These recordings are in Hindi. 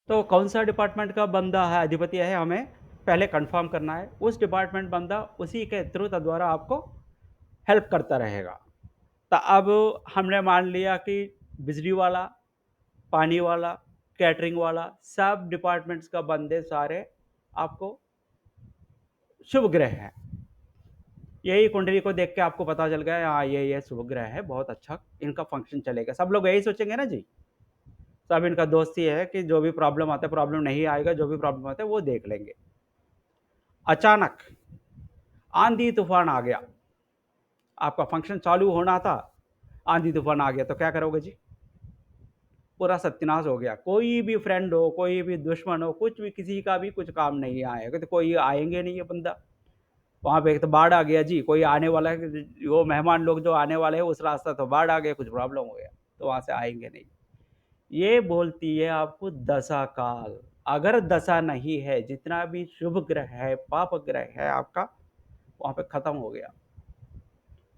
तो कौन-सा डिपार्टमेंट का बंदा है, अधिपति है, हमें पहले कन्फर्म करना है। उस डिपार्टमेंट बंदा उसी के थ्रू द्वारा आपको हेल्प करता रहेगा। तो अब हमने मान लिया कि बिजली वाला, पानी वाला, कैटरिंग वाला, सब डिपार्टमेंट्स का बंदे सारे आपको शुभ ग्रह हैं। यही कुंडली को देख के आपको पता चल गया, हाँ, ये शुभ ग्रह है, बहुत अच्छा इनका फंक्शन चलेगा। सब लोग यही सोचेंगे ना जी। सब इनका दोस्त ये है कि जो भी प्रॉब्लम आता है, प्रॉब्लम नहीं आएगा, जो भी प्रॉब्लम आता है वो देख लेंगे। अचानक आंधी-तूफ़ान आ गया, आपका फंक्शन चालू होना था, आंधी-तूफ़ान आ गया तो क्या करोगे जी? पूरा सत्यानाश हो गया। कोई भी फ्रेंड हो, कोई भी दुश्मन हो, कुछ भी किसी का भी कुछ काम नहीं आएगा, तो कोई आएँगे नहीं ये बंदा। वहाँ पे एक तो बाढ़ आ गया जी, कोई आने वाला है वो मेहमान लोग जो आने वाले हैं उस रास्ता तो बाढ़ आ गया, कुछ प्रॉब्लम हो गया, तो वहाँ से आएँगे नहीं। ये बोलती है आपको दशा काल। अगर दशा नहीं है, जितना भी शुभ ग्रह है, पाप ग्रह है आपका, वहाँ पे खत्म हो गया।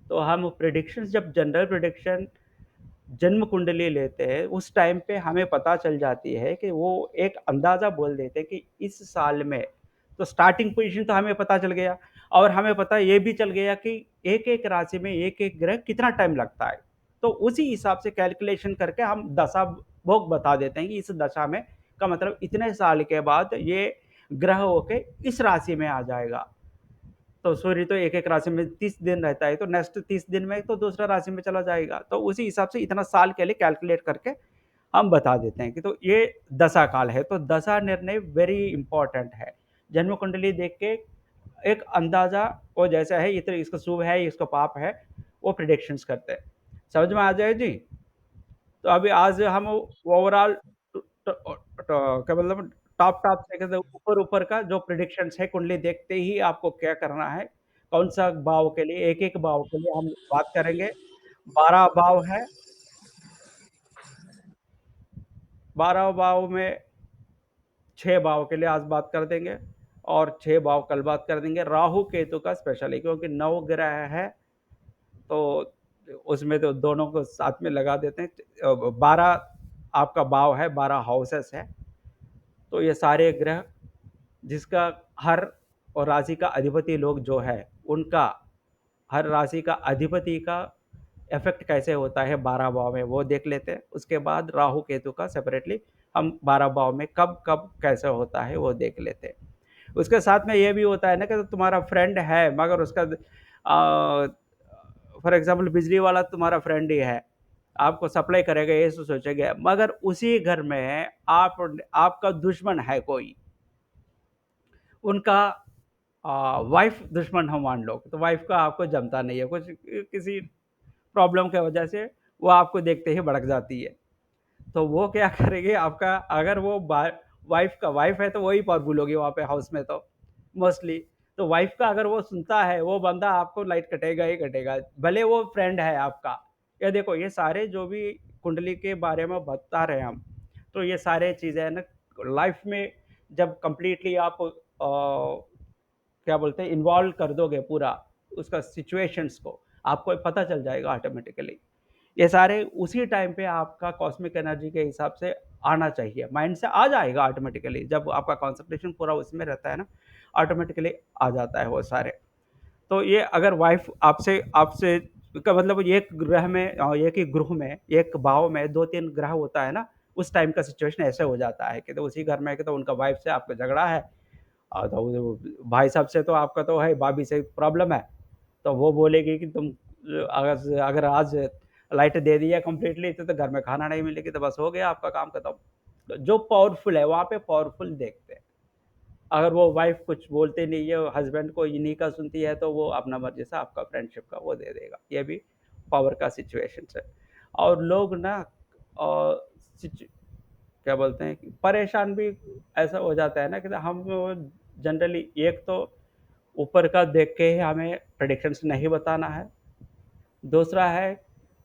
तो हम प्रेडिक्शंस जब जनरल प्रेडिक्शन जन्म कुंडली लेते हैं, उस टाइम पे हमें पता चल जाती है कि वो एक अंदाज़ा बोल देते हैं कि इस साल में तो स्टार्टिंग पोज़ीशन तो हमें पता चल गया और हमें पता ये भी चल गया कि एक-एक राशि में एक-एक ग्रह कितना टाइम लगता है। तो उसी हिसाब से कैलकुलेशन करके हम दशा भोग बता देते हैं कि इस दशा में का मतलब इतने साल के बाद ये ग्रह होके इस राशि में आ जाएगा। तो सूर्य तो एक-एक राशि में 30 दिन रहता है, तो नेक्स्ट 30 दिन में तो दूसरा राशि में चला जाएगा। तो उसी हिसाब से इतना साल के लिए कैलकुलेट करके हम बता देते हैं कि तो ये दशा काल है, तो दशा निर्णय वेरी इम्पोर्टेंट है। जन्म कुंडली देख के एक अंदाज़ा वो जैसा है, ये तो इसको शुभ है, इसको पाप है, वो प्रेडिक्शंस करते हैं। समझ में आ जाए जी? तो अभी आज हम ओवरऑल ट ट क्या मतलब टॉप-टॉप से कहते ऊपर-ऊपर का जो प्रेडिक्शंस है कुंडली देखते ही आपको क्या करना है, कौन-सा भाव के लिए एक-एक भाव के लिए हम बात करेंगे। 12 भाव है, 12 भाव में 6 भाव के लिए आज बात कर देंगे और 6 भाव कल बात कर देंगे। राहु, केतु का स्पेशल है क्योंकि 9 ग्रह है, तो उसमें तो दोनों को साथ में लगा देते हैं। 12 आपका भाव है, 12 हाउसेस है। तो ये सारे ग्रह जिसका हर और राशि का अधिपति लोग जो है, उनका हर राशि का अधिपति का इफ़ेक्ट कैसे होता है 12 भाव में, वो देख लेते हैं। उसके बाद राहु, केतु का सेपरेटली हम 12 भाव में कब-कब कैसे होता है, वो देख लेते हैं। उसके साथ में ये भी होता है ना कि तुम्हारा फ्रेंड है, मगर उसका फॉर एग्ज़ाम्पल बिजली वाला तुम्हारा फ्रेंड ही है, आपको सप्लाई करेगा ये सोचेंगे, मगर उसी घर में आपका दुश्मन है कोई, उनका वाइफ़ दुश्मन हो मान लो, तो वाइफ़ का आपको जमता नहीं है, कुछ किसी प्रॉब्लम की वजह से वो आपको देखते ही भड़क जाती है। तो वो क्या करेगी आपका अगर वो बा वाइफ़ है तो वही पावरफुल होगी वहाँ पे हाउस में तो, मोस्टली। तो वाइफ़ का अगर वो सुनता है, वो बंदा आपको लाइट कटेगा ही कटेगा, भले वो फ्रेंड है आपका। ये देखो ये सारे जो भी कुंडली के बारे में बता रहे हैं हम, तो ये सारे चीज़ें हैं ना लाइफ़ में जब कंप्लीटली आप क्या बोलते हैं इन्वॉल्व कर दोगे पूरा उसका सिचुएशंस को, आपको पता चल जाएगा ऑटोमेटिकली। ये सारे उसी टाइम पे आपका कॉस्मिक एनर्जी के हिसाब से आना चाहिए, माइंड से आ जाएगा ऑटोमेटिकली जब आपका कंसंट्रेशन पूरा उसमें रहता है ना, ऑटोमेटिकली आ जाता है वो सारे। तो ये अगर वाइफ़ आपसे आपसे का मतलब एक ग्रह में एक ही ग्रुह में, एक भाव में 2-3 ग्रह होता है ना, उस टाइम का सिचुएशन ऐसे हो जाता है कि तो उसी घर में कि तो उनका वाइफ़ से आपका झगड़ा है तो वो भाई साहब से तो आपका तो है, भाभी से प्रॉब्लम है, तो वो बोलेगी कि तुम अगर अगर आज लाइट दे दिया कंप्लीटली तो घर में खाना नहीं मिलेगी, तो बस हो गया आपका काम खत्म। तो जो पावरफुल है, वहाँ पे पावरफुल देखते हैं। अगर वो वाइफ़ कुछ बोलती नहीं है, हस्बैंड को इन्हीं का सुनती है, तो वो अपना मर्ज़ी से आपका फ्रेंडशिप का वो दे देगा। ये भी पावर का सिचुएशंस है। और लोग ना सिच क्या बोलते हैं कि परेशान भी ऐसा हो जाता है ना कि हम जनरली एक तो ऊपर का देख के ही हमें प्रेडिक्शंस नहीं बताना है। दूसरा है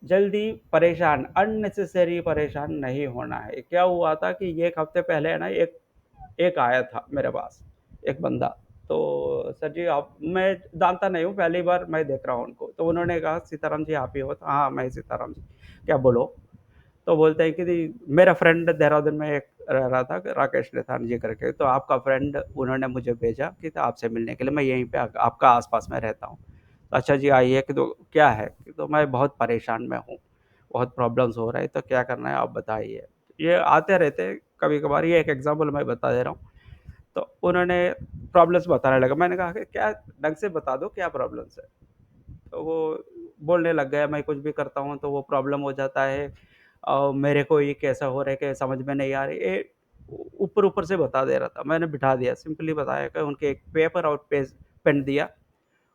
जल्दी परेशान अननेसेसरी परेशान नहीं होना है। क्या हुआ था कि 1 हफ्ते पहले है ना एक एक आया था मेरे पास, एक बंदा। तो सर जी आप मैं जानता नहीं हूँ, पहली बार मैं देख रहा हूँ उनको। तो उन्होंने कहा सीताराम जी आप ही हो? तो हाँ, मैं सीताराम जी। क्या बोलो? तो बोलते हैं कि मेरा फ्रेंड देहरादून में एक रह रहा था राकेश नेथान जी करके, तो आपका फ्रेंड उन्होंने मुझे भेजा कि तो आपसे मिलने के लिए, मैं यहीं पे आपका आस-पास में रहता हूँ। तो अच्छा जी आइए कि तो क्या है? कि तो मैं बहुत परेशान में हूँ, बहुत प्रॉब्लम्स हो रहे हैं, तो क्या करना है आप बताइए। ये आते रहते हैं कभी-कभार, ये एक एग्ज़ाम्पल मैं बता दे रहा हूँ। तो उन्होंने प्रॉब्लम्स बताने लगा, मैंने कहा कि क्या ढंग से बता दो क्या प्रॉब्लम्स है? तो वो बोलने लग गया, मैं कुछ भी करता हूँ तो वो प्रॉब्लम हो जाता है, मेरे को ये कैसा हो रहा है कि समझ में नहीं आ रही, ये ऊपर-ऊपर से बता दे रहा था। मैंने बिठा दिया, सिंपली बताया कि उनके एक पेपर और पेन दिया,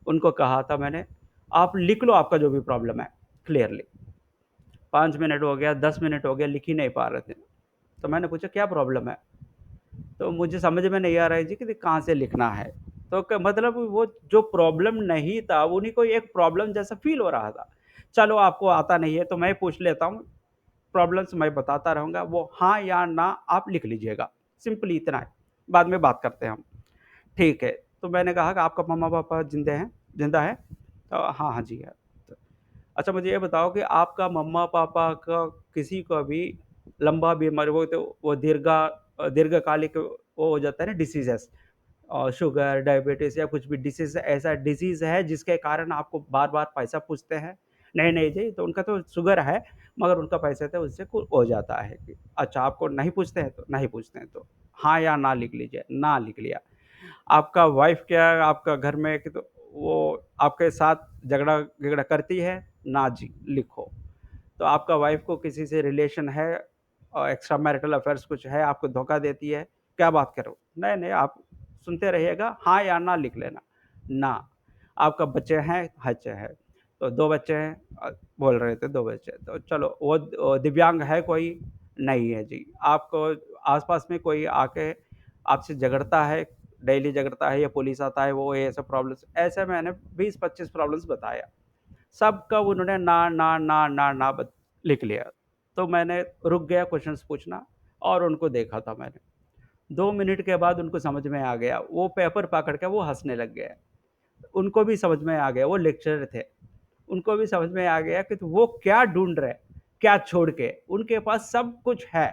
उनको कहा था मैंने, आप लिख लो आपका जो भी प्रॉब्लम है क्लियरली। 5 मिनट हो गया, 10 मिनट हो गया, लिख ही नहीं पा रहे थे। तो मैंने पूछा क्या प्रॉब्लम है? तो मुझे समझ में नहीं आ रहा है जी कि कहाँ से लिखना है। तो क मतलब वो जो प्रॉब्लम नहीं था, उन्हीं को एक प्रॉब्लम जैसा फ़ील हो रहा था। चलो आपको आता नहीं है तो मैं पूछ लेता हूँ, प्रॉब्लम्स मैं बताता रहूँगा, वो हाँ या ना आप लिख लीजिएगा, सिंपली इतना है, बाद में बात करते हैं हम। ठीक है, तो मैंने कहा कि आपका मम्मा-पापा ज़िंदा हैं? हाँ, हाँ जी है। तो अच्छा मुझे ये बताओ कि आपका मम्मा-पापा का किसी का भी लंबा बीमारी वो तो वो दीर्घकालिक वो हो जाता है ना डिसीज़ेज़, शुगर, डायबिटीज़ या कुछ भी डिसीज़, ऐसा डिसीज़ है जिसके कारण आपको बार-बार पैसा पूछते हैं? नहीं, नहीं जी, तो उनका तो शुगर है, मगर उनका पैसे तो उससे हो जाता है कि अच्छा आपको नहीं पूछते हैं तो नहीं पूछते हैं तो हाँ या ना लिख लीजिए, ना लिख लिया। आपका वाइफ़ क्या आपका घर में कि तो वो आपके साथ झगड़ा करती है? ना जी, लिखो। तो आपका वाइफ़ को किसी से रिलेशन है, एक्स्ट्रा मैरिटल अफ़ेयर्स कुछ है, आपको धोखा देती है? क्या बात कर रहे हो? नहीं, नहीं आप सुनते रहिएगा, हाँ या ना लिख लेना। ना। आपका बच्चे हैं? अच्छे हैं। तो 2 बच्चे हैं, बोल रहे थे 2 बच्चे, तो चलो वो दिव्यांग है कोई? नहीं है जी। आपको आस-पास में कोई आके आपसे झगड़ता है, डेली झगड़ता है या पुलिस आता है, वो ये सब प्रॉब्लम्स, ऐसे मैंने 20-25 प्रॉब्लम्स बताया। सबका उन्होंने ना बत लिख लिया। तो मैंने रुक गया क्वेश्चन्स पूछना और उनको देखा था मैंने। 2 मिनट के बाद उनको समझ में आ गया, वो पेपर पकड़ के वो हँसने लग गए। उनको भी समझ में आ गया, वो लेक्चरर थे। उनको भी समझ में आ गया कि तो वो क्या ढूँढ रहे, क्या छोड़ के, उनके पास सब कुछ है।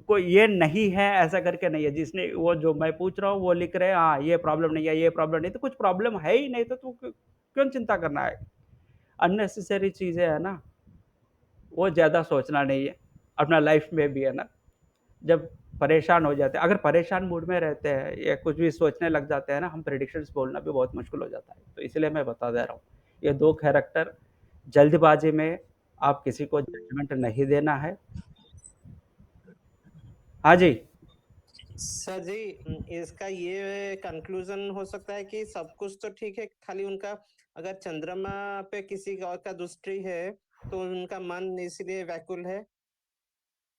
कोई ये नहीं है ऐसा करके नहीं है, जिसने वो जो मैं पूछ रहा हूँ वो लिख रहे हैं, हाँ, ये प्रॉब्लम नहीं है, ये प्रॉब्लम नहीं, तो कुछ प्रॉब्लम है ही नहीं तो तू क्यों चिंता करना है? अननेसेसरी चीज़ें है ना, वो ज़्यादा सोचना नहीं है। अपना लाइफ़ में भी है ना, जब परेशान हो जाते हैं, अगर परेशान मूड में रहते हैं या कुछ भी सोचने लग जाते हैं ना, हम प्रेडिक्शंस बोलना भी बहुत मुश्किल हो जाता है। तो इसलिए मैं बता दे रहा हूँ, ये 2 कैरेक्टर, जल्दबाज़ी में आप किसी को जजमेंट नहीं देना है। हाँ जी। सर जी, इसका ये कंक्लूजन हो सकता है कि सब कुछ तो ठीक है, खाली उनका अगर चंद्रमा पे किसी और का दृष्टि है तो उनका मन इसलिए व्याकुल है।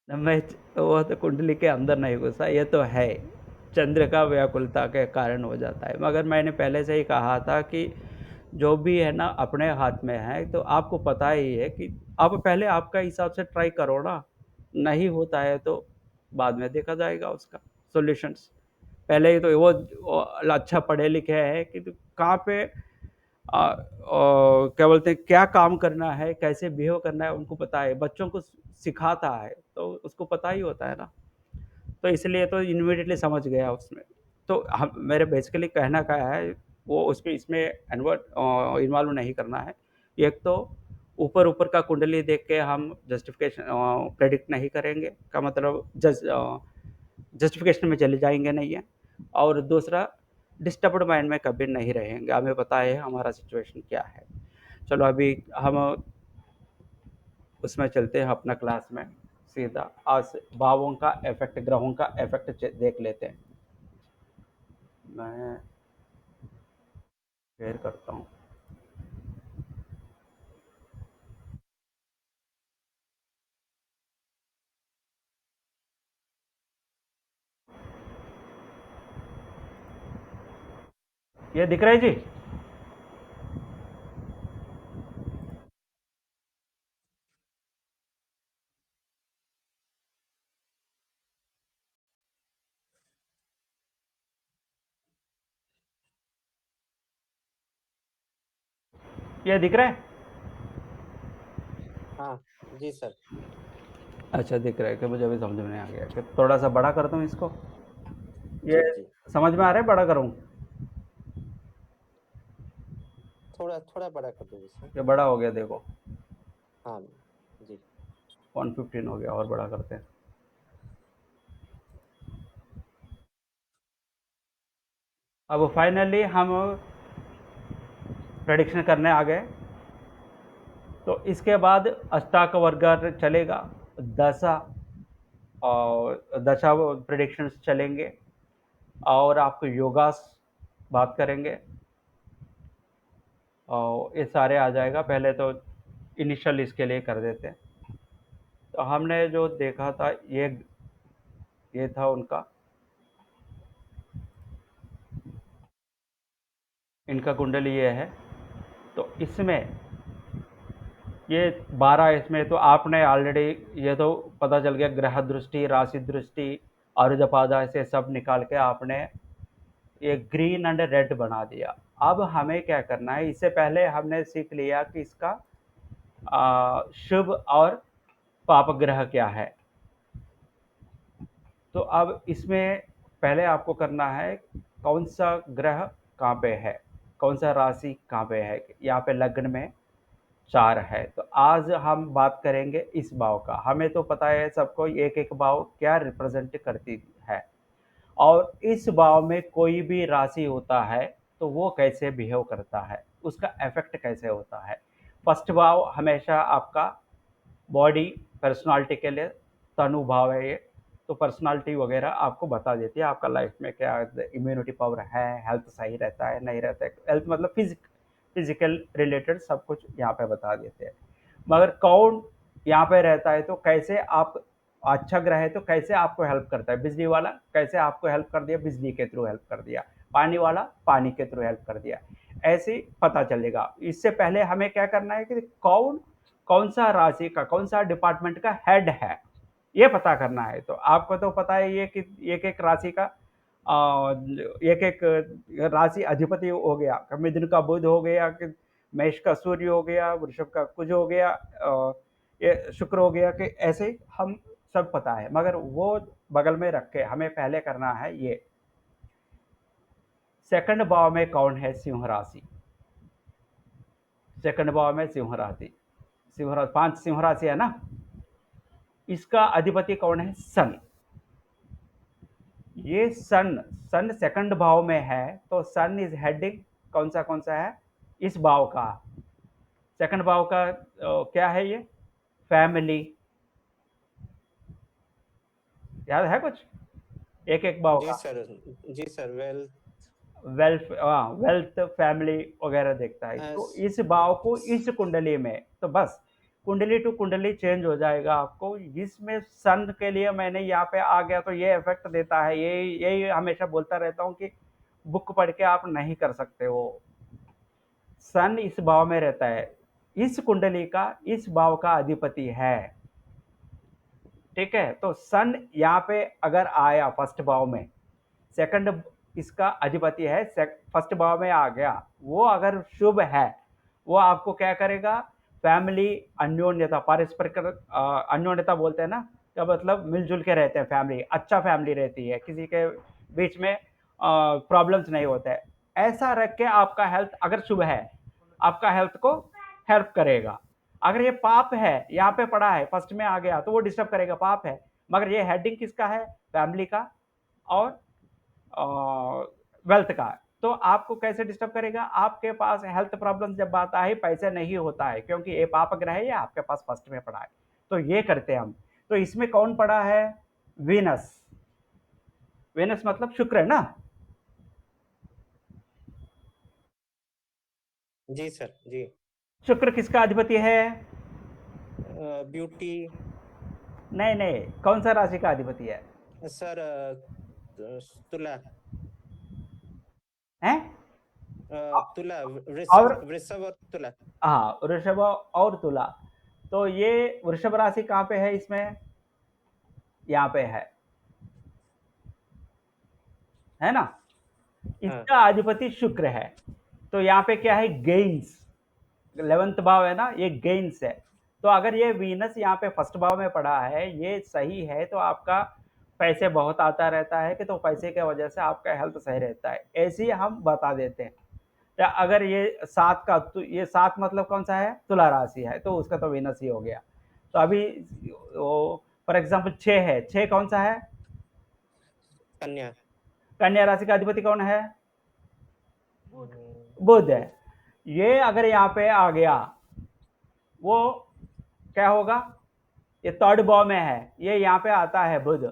मैं वो तो कुंडली के अंदर नहीं घुसा, ये तो है। चंद्र का व्याकुलता के कारण हो जाता है। मगर मैंने पहले से ही कहा था कि जो भी है ना अपने हाथ में है, तो आपको पता ही है कि आप पहले आपका हिसाब से ट्राई करो ना, नहीं होता है तो बाद में देखा जाएगा उसका सॉल्यूशंस। पहले ही तो वो अच्छा पढ़े लिखे हैं कि तो कहाँ पे क्या बोलते हैं क्या काम करना है, कैसे बिहेव करना है उनको पता है, बच्चों को सिखाता है, तो उसको पता ही होता है ना। तो इसलिए तो इमीडिएटली समझ गया उसमें। तो हम मेरे बेसिकली कहना क्या है, वो उसमें इसमें इन्वॉल्व नहीं करना है। एक तो ऊपर-ऊपर का कुंडली देख के हम जस्टिफ़िकेशन प्रेडिक्ट नहीं करेंगे, का मतलब जस्टिफ़िकेशन में चले जाएँगे नहीं है। और दूसरा डिस्टर्ब्ड माइंड में कभी नहीं रहेंगे, हमें पता है हमारा सिचुएशन क्या है। चलो अभी हम उसमें चलते हैं अपना क्लास में, सीधा आज भावों का इफ़ेक्ट, ग्रहों का इफ़ेक्ट देख लेते हैं। मैं शेयर करता हूँ। ये दिख रहा है जी? ये दिख रहा है? हाँ जी सर। अच्छा दिख रहा है कि मुझे अभी समझ में नहीं आ गया कि थोड़ा सा बड़ा कर दूं इसको। ये जी, जी। समझ में आ रहा है, बड़ा करूं? थोड़ा बड़ा कर दो इसे। ये बड़ा हो गया देखो, हाँ, जी। 115 हो गया, और बड़ा करते हैं। अब फाइनली हम प्रेडिक्शन करने आ गए। तो इसके बाद अष्टाक वर्ग चलेगा, दशा और दशा प्रेडिक्शंस चलेंगे, और आपको योगास बात करेंगे, और ये सारे आ जाएगा। पहले तो इनिशियल इसके लिए कर देते हैं। तो हमने जो देखा था ये था उनका, इनका कुंडली ये है। तो इसमें ये 12, इसमें तो आपने ऑलरेडी ये तो पता चल गया, ग्रह दृष्टि, राशि दृष्टि, आरुद्रपादा से सब निकाल के आपने ये ग्रीन एंड रेड बना दिया। अब हमें क्या करना है, इससे पहले हमने सीख लिया कि इसका शुभ और पाप ग्रह क्या है। तो अब इसमें पहले आपको करना है कौन सा ग्रह कहाँ पे है, कौन सा राशि कहाँ पे है। यहाँ पे लग्न में 4 है। तो आज हम बात करेंगे इस भाव का। हमें तो पता है सबको एक एक भाव क्या रिप्रेजेंट करती है, और इस भाव में कोई भी राशि होता है तो वो कैसे बिहेव करता है, उसका इफेक्ट कैसे होता है। फर्स्ट भाव हमेशा आपका बॉडी, पर्सनालिटी के लिए तनु भाव है ये। तो पर्सनालिटी वगैरह आपको बता देती है आपका लाइफ में क्या इम्यूनिटी पावर है, हेल्थ सही रहता है नहीं रहता है। हेल्थ मतलब फिजिकल रिलेटेड सब कुछ यहाँ पे बता देते हैं। मगर कौन यहाँ पे रहता है तो कैसे आप, अच्छा ग्रह है तो कैसे आपको हेल्प करता है। बिजली वाला कैसे आपको हेल्प कर दिया, बिजली के थ्रू हेल्प कर दिया। पानी वाला पानी के थ्रू हेल्प कर दिया। ऐसे पता चलेगा। इससे पहले हमें क्या करना है कि कौन कौन सा राशि का, कौन सा डिपार्टमेंट का हेड है, ये पता करना है। तो आपको तो पता है ये कि एक एक राशि का एक एक राशि अधिपति हो गया। मिथुन का बुध हो गया, कि मेष का सूर्य हो गया, वृषभ का कुज हो गया, ये शुक्र हो गया, कि ऐसे ही हम सब पता है। मगर वो बगल में रख के हमें पहले करना है ये सेकंड भाव में कौन है, सिंह राशि। सेकंड भाव में सिंह राशि, सिंह राशि 5 सिंह राशि है ना। इसका अधिपति कौन है, सन। ये सन सन सेकंड भाव में है। तो सन इज हेडिंग कौन सा है, इस भाव का। सेकंड भाव का क्या है ये, फैमिली। याद है कुछ एक एक भाव जी का। सर। जी सर, वेल्थ, वेल्थ, फैमिली वगैरह देखता है। तो इस भाव को इस कुंडली में, तो बस कुंडली टू कुंडली चेंज हो जाएगा आपको। इसमें सन के लिए मैंने यहाँ पे आ गया तो ये इफेक्ट देता है। यही हमेशा बोलता रहता हूँ कि बुक पढ़ के आप नहीं कर सकते हो। सन इस भाव में रहता है, इस कुंडली का इस भाव का अधिपति है। ठीक है। तो सन यहाँ पे अगर आया फर्स्ट भाव में, सेकंड इसका अधिपति है, फर्स्ट भाव में आ गया, वो अगर शुभ है, वो आपको क्या करेगा, फैमिली, अन्योन्यता, पारस्परिक अन्योन्यता बोलते हैं ना, क्या मतलब मिलजुल के रहते हैं। फैमिली अच्छा, फैमिली रहती है, किसी के बीच में प्रॉब्लम्स नहीं होते हैं। ऐसा रख के आपका हेल्थ अगर शुभ है, आपका हेल्थ को हेल्प करेगा। अगर ये पाप है, यहाँ पे पड़ा है फर्स्ट में आ गया, तो वो डिस्टर्ब करेगा, पाप है। मगर ये हेडिंग किसका है, फैमिली का और वेल्थ का। तो आपको कैसे डिस्टर्ब करेगा, आपके पास हेल्थ प्रॉब्लम जब आता है, पैसे नहीं होता है, क्योंकि ये पाप ग्रह है, आपके पास फर्स्ट में पड़ा है। तो ये करते हैं हम। तो इसमें कौन पड़ा है, वीनस। वीनस मतलब शुक्र है ना। जी सर, जी। शुक्र किसका अधिपति है, ब्यूटी। नहीं नहीं, कौन सा राशि का अधिपति है, सर, तुला। हैं। तुला, और वृषभ और तुला। हाँ, वृषभ और तुला। तो ये वृषभ राशि कहाँ पे है इसमें, यहाँ पे है ना। हाँ, इसका अधिपति शुक्र है। तो यहाँ पे क्या है, गेन्स, 11th भाव है ना, ये गेन्स है। तो अगर ये वीनस यहाँ पे फर्स्ट भाव में पड़ा है, ये सही है, तो आपका पैसे बहुत आता रहता है कि तो पैसे की वजह से आपका हेल्थ सही रहता है, ऐसे ही हम बता देते हैं। या अगर ये 7 का, तो ये 7 मतलब कौन सा है, तुला राशि है, तो उसका तो वीनस ही हो गया। तो अभी फॉर एग्जाम्पल 6 है, 6 कौन सा है, कन्या। कन्या राशि का अधिपति कौन है, हम्म, बुध है। ये अगर यहाँ पे आ गया, वो क्या होगा, ये थर्ड भाव में है, ये यहाँ पे आता है बुध,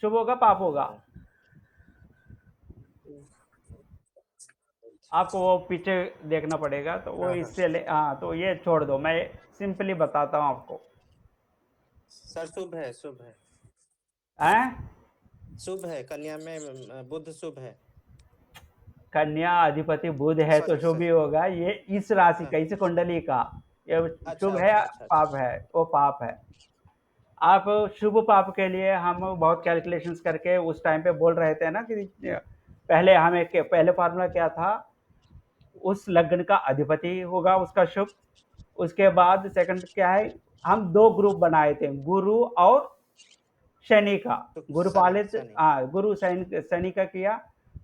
शुभ होगा पाप होगा, आपको वो पीछे देखना पड़ेगा, तो वो हाँ हाँ इससे ले, हाँ, तो ये छोड़ दो, मैं सिंपली बताता हूँ आपको। सर, शुभ है, शुभ है, हैं, शुभ है, कन्या में बुध शुभ है। कन्या अधिपति बुध है तो सॉरी शुभ ही सॉरी। होगा, ये इस राशि हाँ, का, इस कुंडली का, ये अच्छा शुभ है अच्छा अच्छा अच्छा। पाप है, वो पाप है। आप शुभ पाप के लिए हम बहुत कैलकुलेशंस करके उस टाइम पे बोल रहे थे ना कि पहले हमें पहले फार्मूला क्या था, उस लग्न का अधिपति होगा उसका शुभ, उसके बाद सेकंड क्या है, हम दो ग्रुप बनाए थे, गुरु और शनि का, गुरु शनि पालित, शनि। हाँ, गुरु शनि शनि का किया,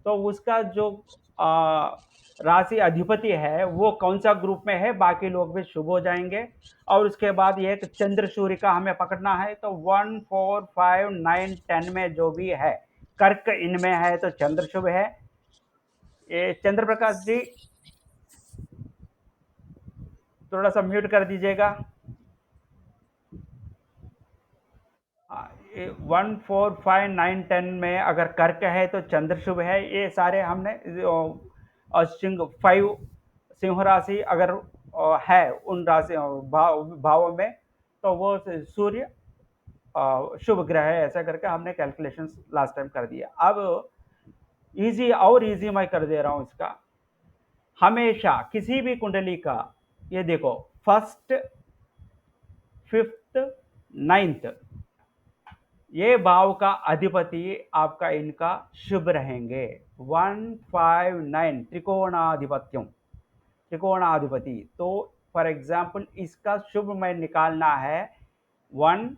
तो उसका जो आ, राशि अधिपति है वो कौन सा ग्रुप में है, बाकी लोग भी शुभ हो जाएंगे। और उसके बाद ये एक चंद्र सूर्य का हमें पकड़ना है, तो 1 4 5 9 10 में जो भी है, कर्क इनमें है तो चंद्र शुभ है। ये चंद्र प्रकाश जी थोड़ा सा म्यूट कर दीजिएगा। 1 4 5 9 10 में अगर कर्क है तो चंद्र शुभ है, ये सारे हमने सिंह 5 सिंह राशि अगर है उन राशि भावों में, तो वो सूर्य शुभ ग्रह है, ऐसा करके हमने कैलकुलेशंस लास्ट टाइम कर दिया। अब इजी और इजी मैं कर दे रहा हूं इसका। हमेशा किसी भी कुंडली का, ये देखो, फर्स्ट, फिफ्थ, नाइन्थ, ये भाव का अधिपति आपका इनका शुभ रहेंगे। 1 5 9 त्रिकोणाधिपत्यम, त्रिकोणाधिपति, तो फॉर एग्जाम्पल इसका शुभ में निकालना है 1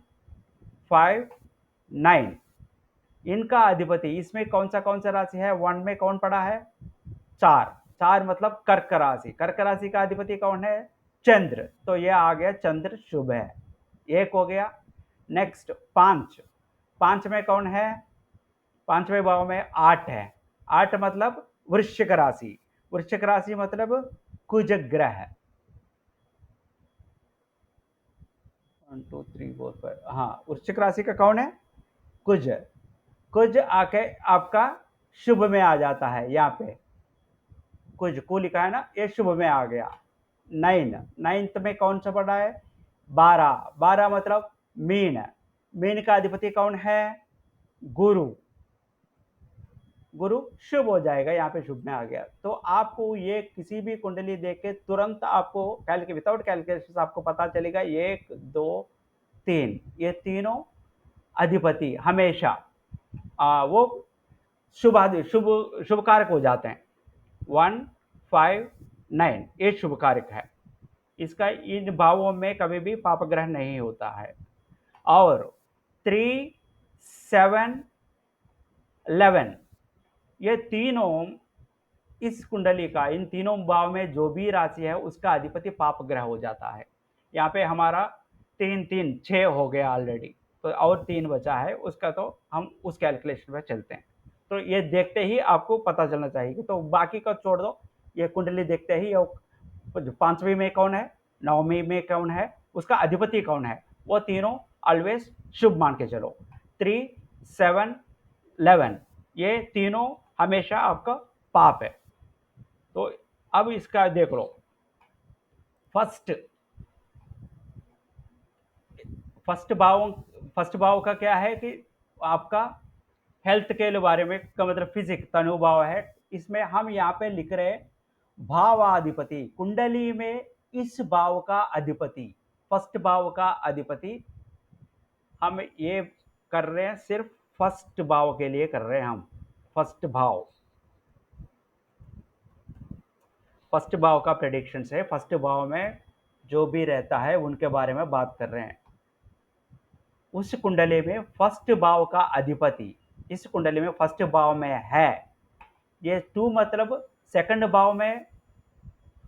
5 9, इनका अधिपति इसमें कौन सा राशि है, 1 में कौन पड़ा है, 4, 4 मतलब कर्क राशि, कर्क राशि का अधिपति कौन है, चंद्र, तो ये आ गया चंद्र शुभ है, एक हो गया। नेक्स्ट 5, 5 में कौन है, 5वें भाव में 8 है, 8 मतलब वृश्चिक राशि, वृश्चिक राशि मतलब कुज ग्रह, 1 2 3 4 5, हाँ, वृश्चिक राशि का कौन है, कुज, कुज आके आपका शुभ में आ जाता है, यहाँ पे कुछ को लिखा है ना, ये शुभ में आ गया। 9, 9th में कौन सा पड़ा है, 12, 12 मतलब मीन, मीन का अधिपति कौन है, गुरु, गुरु शुभ हो जाएगा, यहाँ पे शुभ में आ गया। तो आपको ये किसी भी कुंडली देख के तुरंत आपको विदाउट कैलकुलेशन आपको पता चलेगा, 1 2 3, ये तीनों अधिपति हमेशा वो शुभ शुभ शुभ कारक हो जाते हैं। 1 5 9 ये शुभ कारक है, इसका इन भावों में कभी भी पाप ग्रह नहीं होता है। और 3 7 11 ये तीनों, इस कुंडली का इन तीनों भाव में जो भी राशि है उसका अधिपति पाप ग्रह हो जाता है। यहाँ पे हमारा 3 3 6 हो गया ऑलरेडी, तो और 3 बचा है, उसका तो हम उस कैलकुलेशन पे चलते हैं। तो ये देखते ही आपको पता चलना चाहिए, तो बाकी का छोड़ दो, ये कुंडली देखते ही 5वीं में कौन है, 9वीं में कौन है, उसका अधिपति कौन है, वो तीनों ऑलवेज शुभ मान के चलो। 3 7 11 ये तीनों हमेशा आपका पाप है। तो अब इसका देख लो, फर्स्ट, फर्स्ट भाव, फर्स्ट भाव का क्या है कि आपका हेल्थ के बारे में का मतलब फिजिक तनुभाव है, इसमें हम यहाँ पे लिख रहे भावाधिपति, कुंडली में इस भाव का अधिपति, फर्स्ट भाव का अधिपति, हम ये कर रहे हैं सिर्फ फर्स्ट भाव के लिए कर रहे हैं हम, फर्स्ट भाव, फर्स्ट भाव का प्रेडिक्शन है, फर्स्ट भाव में जो भी रहता है उनके बारे में बात कर रहे हैं। उस कुंडली में फर्स्ट भाव का अधिपति इस कुंडली में फर्स्ट भाव में है। ये 2 मतलब सेकंड भाव में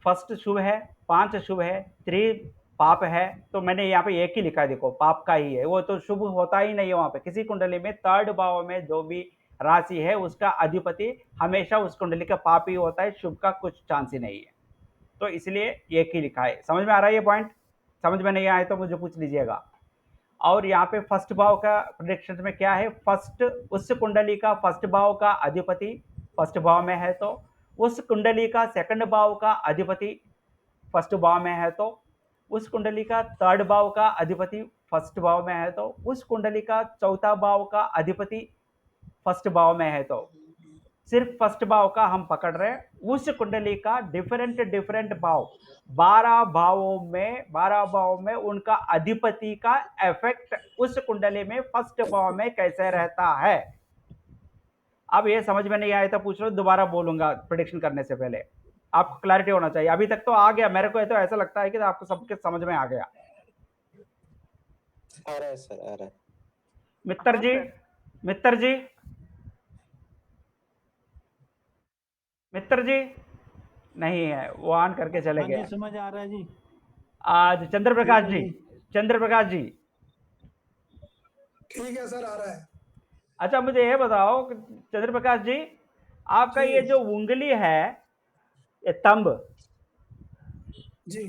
फर्स्ट शुभ है, 5 शुभ है, 3 पाप है। तो मैंने यहाँ पे एक ही लिखा है, देखो पाप का ही है, वो तो शुभ होता ही नहीं है वहां पे। किसी कुंडली में थर्ड भाव में जो भी राशि है उसका अधिपति हमेशा उस कुंडली का पाप ही होता है, शुभ का कुछ चांस ही नहीं है। तो इसलिए एक ही लिखा है। समझ में आ रहा है ये पॉइंट? समझ में नहीं आए तो मुझे पूछ लीजिएगा। और यहाँ पे फर्स्ट भाव का प्रेडिक्शन में क्या है, फर्स्ट उस कुंडली का फर्स्ट भाव का अधिपति फर्स्ट भाव में है, तो उस कुंडली का सेकंड भाव का अधिपति फर्स्ट भाव में है, तो उस कुंडली का थर्ड भाव का अधिपति फर्स्ट भाव में है, तो उस कुंडली का चौथा भाव का अधिपति फर्स्ट भाव में है। तो सिर्फ फर्स्ट भाव का हम पकड़ रहे हैं, उस कुंडली का डिफरेंट डिफरेंट भाव 12 भाव में उनका अधिपति का इफेक्ट उस कुंडली में फर्स्ट भाव में कैसे रहता है। अब ये समझ में नहीं आया तो पूछ लो, दोबारा बोलूंगा प्रेडिक्शन करने से पहले। आपको क्लैरिटी होना चाहिए। अभी तक तो आ गया, मेरे को तो ऐसा लगता है कि आपको सबके समझ में आ गया। आ रहा है सर, आ रहा है। मित्र जी, मित्र जी, मित्र जी नहीं है, वो ऑन करके चले हाँ गए। जी, समझ आ रहा है जी। आज चंद्र प्रकाश ठीक है जी, जी। चंद्र प्रकाश जी, ठीक है सर, आ रहा है। अच्छा मुझे ये बताओ कि चंद्र प्रकाश जी, आपका जी। ये जो उंगली है, ये तंब, जी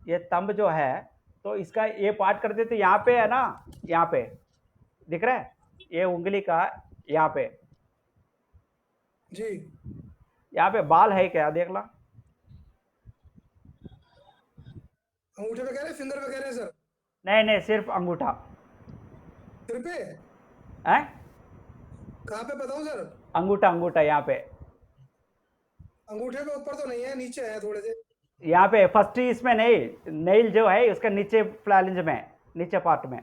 ये तंब जो है, तो इसका ये पार्ट कर देते यहाँ पे है ना, यहाँ पे दिख रहा है ये उंगली का, यहाँ पे जी यहाँ पे बाल है क्या, देख ला। अंगूठे पे कह रहे, फिंगर पे कह रहे हैं सर? नहीं नहीं, सिर्फ अंगूठा सिर पे? है, कहाँ पे बताऊं सर? अंगूठा अंगूठा यहाँ पे, अंगूठे के ऊपर तो नहीं है, नीचे है थोड़े से। यहाँ पे फर्स्ट ही इसमें नहीं, नेल जो है उसका नीचे फ्लैलेंज में, नीचे पार्ट में,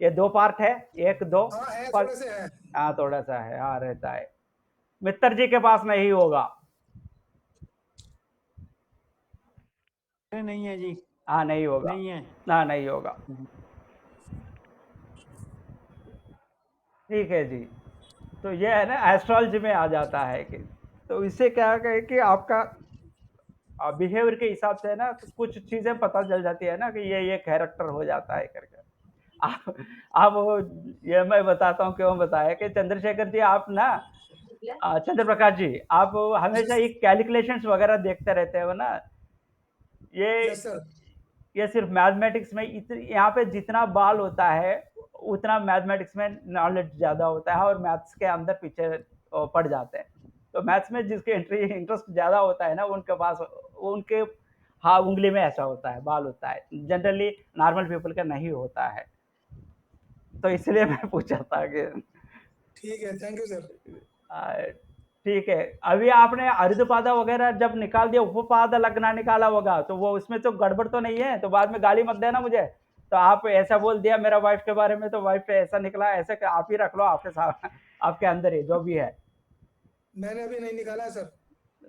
ये 2 पार्ट है, 1 2 हाँ है, पर, थोड़े से है। हाँ थोड़ा सा है, हाँ रहता है। मित्र जी के पास नहीं होगा। अरे नहीं है जी, हाँ नहीं होगा, नहीं है। हाँ नहीं होगा। ठीक है जी। तो ये है ना, एस्ट्रोलॉजी में आ जाता है कि, तो इससे क्या है कि आपका बिहेवियर के हिसाब से ना तो कुछ चीजें पता चल जाती है ना कि ये कैरेक्टर हो जाता है करके। आप ये मैं बताता हूँ क्यों बताया कि चंद्रशेखर जी, आप ना चंद्र प्रकाश जी, आप हमेशा ये कैलकुलेशंस वगैरह देखते रहते हो ना, ये यस सर। ये सिर्फ मैथमेटिक्स में यहाँ पे जितना बाल होता है उतना मैथमेटिक्स में नॉलेज ज़्यादा होता है, और मैथ्स के अंदर पीछे पड़ जाते हैं। तो मैथ्स में जिसके इंटरेस्ट ज़्यादा होता है ना, उनके पास उनके हाँ उंगली में ऐसा होता है, बाल होता है, जनरली नॉर्मल पीपल का नहीं होता है। तो इसलिए मैं पूछा था कि ठीक है, थैंक यू सर। ठीक है। अभी आपने अर्धपादा वगैरह जब निकाल दिया, उपपादा लगना निकाला होगा, तो वो उसमें तो गड़बड़ तो नहीं है, तो बाद में गाली मत देना मुझे। तो आप ऐसा बोल दिया मेरा वाइफ के बारे में, तो वाइफ पे ऐसा निकला, ऐसे आप ही रख लो आपके साथ, आपके अंदर ही जो भी है। मैंने अभी नहीं निकाला है सर।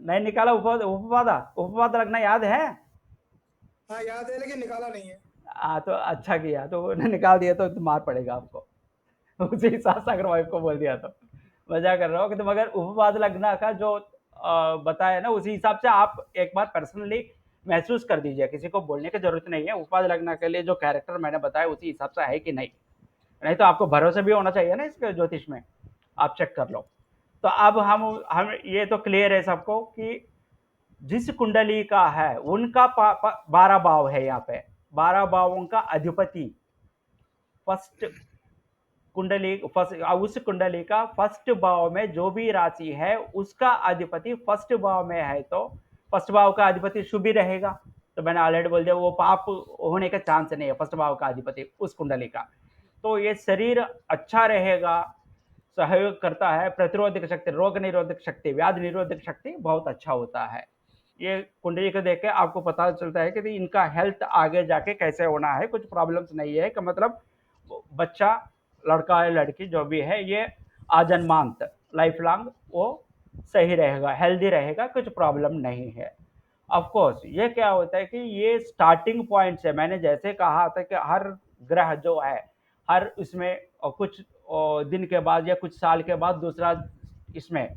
नहीं निकाला, उपपादा, उपपादा लगना याद है? हाँ याद है, लेकिन निकाला नहीं है। तो अच्छा किया, तो निकाल दिया तो मार पड़ेगा आपको उसी हिसाब से अगर वाइफ को बोल दिया तो। मजा कर रहा हूँ कि तुम अगर उपवाद लगना का जो बताया ना, उसी हिसाब से आप एक बार पर्सनली महसूस कर दीजिए, किसी को बोलने की जरूरत नहीं है। उपवाद लगना के लिए जो कैरेक्टर मैंने बताया उसी हिसाब से है कि नहीं, नहीं तो आपको भरोसा भी होना चाहिए ना इसके ज्योतिष में, आप चेक कर लो। तो अब हम ये तो क्लियर है सबको कि जिस कुंडली का है उनका 12 भाव है, यहाँ पे 12 भावों का अधिपति फर्स्ट कुंडली, उस कुंडली का फर्स्ट भाव में जो भी राशि है उसका अधिपति फर्स्ट भाव में है, तो फर्स्ट भाव का अधिपति शुभ ही रहेगा। तो मैंने ऑलरेडी बोल दिया, वो पाप होने का चांस नहीं है फर्स्ट भाव का अधिपति उस कुंडली का। तो ये शरीर अच्छा रहेगा, सहयोग करता है, प्रतिरोधक शक्ति, रोग निरोधक शक्ति, व्याधि निरोधक शक्ति बहुत अच्छा होता है। ये कुंडली को देख के आपको पता चलता है कि इनका हेल्थ आगे जाके कैसे होना है, कुछ प्रॉब्लम्स नहीं है कि मतलब बच्चा, लड़का या लड़की जो भी है, ये आजन्मांत लाइफ लॉन्ग वो सही रहेगा, हेल्दी रहेगा, कुछ प्रॉब्लम नहीं है। ऑफ कोर्स ये क्या होता है कि ये स्टार्टिंग पॉइंट से मैंने जैसे कहा था कि हर ग्रह जो है हर उसमें कुछ दिन के बाद या कुछ साल के बाद दूसरा इसमें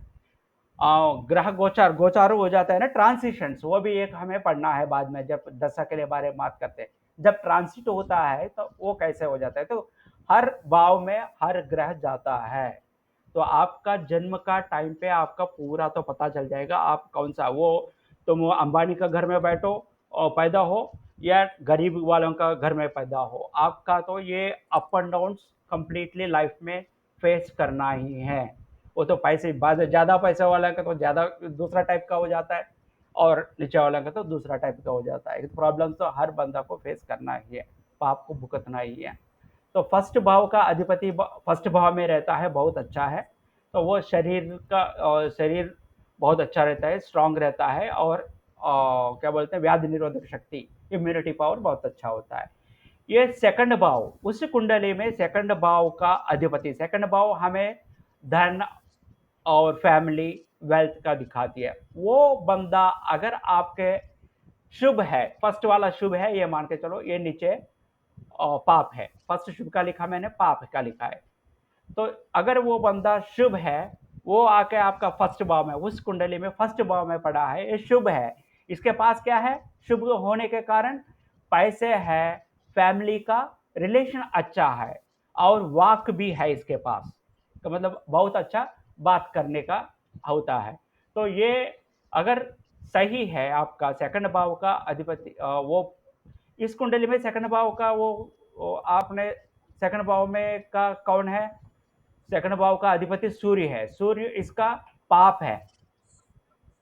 ग्रह गोचार गोचार हो जाता है ना, ट्रांसिशंस, वो भी एक हमें पढ़ना है बाद में जब दशा के बारे में बात करते हैं। जब ट्रांसिट होता है तो वो कैसे हो जाता है, तो हर भाव में हर ग्रह जाता है। तो आपका जन्म का टाइम पे आपका पूरा तो पता चल जाएगा आप कौन सा, वो तुम अंबानी का घर में बैठो और पैदा हो या गरीब वालों का घर में पैदा हो, आपका तो ये up and down completely life में फेस करना ही है। वो तो पैसे बाद ज़्यादा पैसे वाला का तो ज़्यादा दूसरा टाइप का हो जाता है और नीचे वाला का तो दूसरा टाइप का हो जाता है। प्रॉब्लम तो हर बंदा को फेस करना ही है, पाप को भुगतना ही है। तो फर्स्ट भाव का अधिपति फर्स्ट भाव में रहता है, बहुत अच्छा है। तो वो शरीर का शरीर बहुत अच्छा रहता है, स्ट्रांग रहता है और क्या बोलते हैं व्याधि निरोधक शक्ति, इम्यूनिटी पावर बहुत अच्छा होता है। ये सेकंड भाव, उस कुंडली में सेकंड भाव का अधिपति, सेकंड भाव हमें धन और फैमिली वेल्थ का दिखाती है। वो बंदा अगर आपके शुभ है, फर्स्ट वाला शुभ है, ये मान के चलो, ये नीचे पाप है, फर्स्ट शुभ का लिखा मैंने, पाप का लिखा है। तो अगर वो बंदा शुभ है, वो आके आपका फर्स्ट भाव में, उस कुंडली में फर्स्ट भाव में पड़ा है, ये शुभ है। इसके पास क्या है, शुभ होने के कारण पैसे है, फैमिली का रिलेशन अच्छा है और वाक भी है इसके पास, तो मतलब बहुत अच्छा बात करने का होता है। तो ये अगर सही है आपका सेकंड भाव का अधिपति, वो इस कुंडली में सेकंड भाव का वो आपने सेकंड भाव में का कौन है, सेकंड भाव का अधिपति सूर्य है, सूर्य इसका पाप है।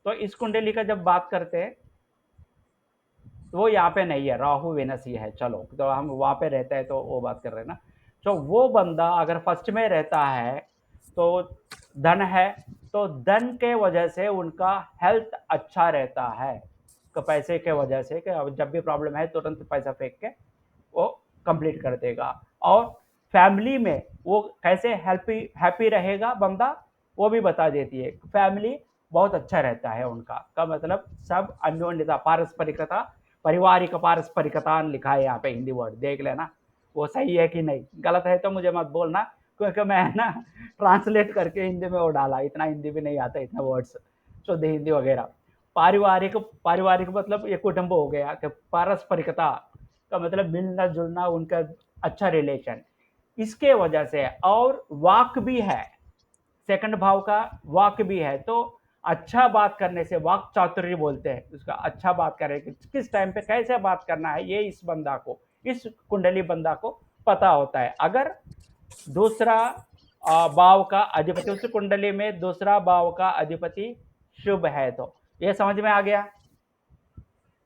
तो इस कुंडली का जब बात करते हैं तो वो यहाँ पे नहीं है, राहु वेनस ही है। चलो तो हम वहाँ पे रहते हैं तो वो बात कर रहे हैं ना। तो वो बंदा अगर फर्स्ट में रहता है तो धन है, तो धन के वजह से उनका हेल्थ अच्छा रहता है, तो पैसे के वजह से कि जब भी प्रॉब्लम है तुरंत पैसा फेंक के वो कंप्लीट कर देगा। और फैमिली में वो कैसे हैप्पी रहेगा बंदा, वो भी बता देती है। फैमिली बहुत अच्छा रहता है उनका, का मतलब सब अन्योन्यता, पारस्परिकता, पारिवारिक पारस्परिकता लिखा है यहाँ पे, हिंदी वर्ड देख लेना वो सही है कि नहीं, गलत है तो मुझे मत बोलना, क्योंकि मैं ना ट्रांसलेट करके हिंदी में वो डाला, इतना हिंदी भी नहीं आता, इतना वर्ड्स शुद्ध हिंदी वगैरह। पारिवारिक, पारिवारिक मतलब ये कुटुंब हो गया, कि पारस्परिकता का मतलब मिलना जुलना, उनका अच्छा रिलेशन, इसके वजह से। और वाक भी है, सेकंड भाव का वाक भी है, तो अच्छा बात करने से, वाक चातुर्य बोलते हैं उसका, अच्छा बात करें कि किस टाइम पे कैसे बात करना है, ये इस बंदा को, इस कुंडली बंदा को पता होता है। अगर दूसरा भाव का अधिपति, उस कुंडली में दूसरा भाव का अधिपति शुभ है, तो ये समझ में आ गया,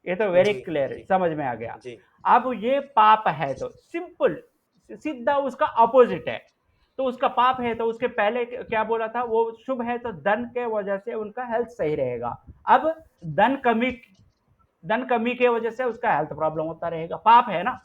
ये तो वेरी जी क्लियर जी समझ में आ गया। जी अब ये पाप है तो सिंपल सीधा उसका अपोजिट है, तो उसका पाप है तो उसके पहले क्या बोला था, वो शुभ है तो धन के वजह से उनका हेल्थ सही रहेगा। अब धन कमी, धन कमी के वजह से उसका हेल्थ प्रॉब्लम होता रहेगा, पाप है ना,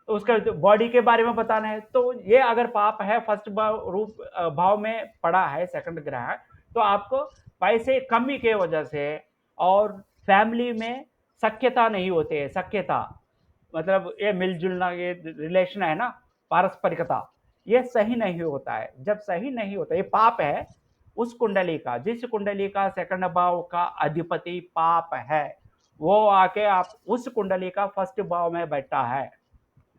तो उसका बॉडी के बारे में बताना है। तो ये अगर पाप है, फर्स्ट भाव रूप भाव में पड़ा है सेकंड ग्रह, तो आपको पैसे कमी के वजह से और फैमिली में सख्यता नहीं होते है, सख्यता मतलब ये मिलजुलना, ये रिलेशन है ना, पारस्परिकता, ये सही नहीं होता है। जब सही नहीं होता, ये पाप है उस कुंडली का, जिस कुंडली का सेकंड भाव का अधिपति पाप है, वो आके आप उस कुंडली का फर्स्ट भाव में बैठा है,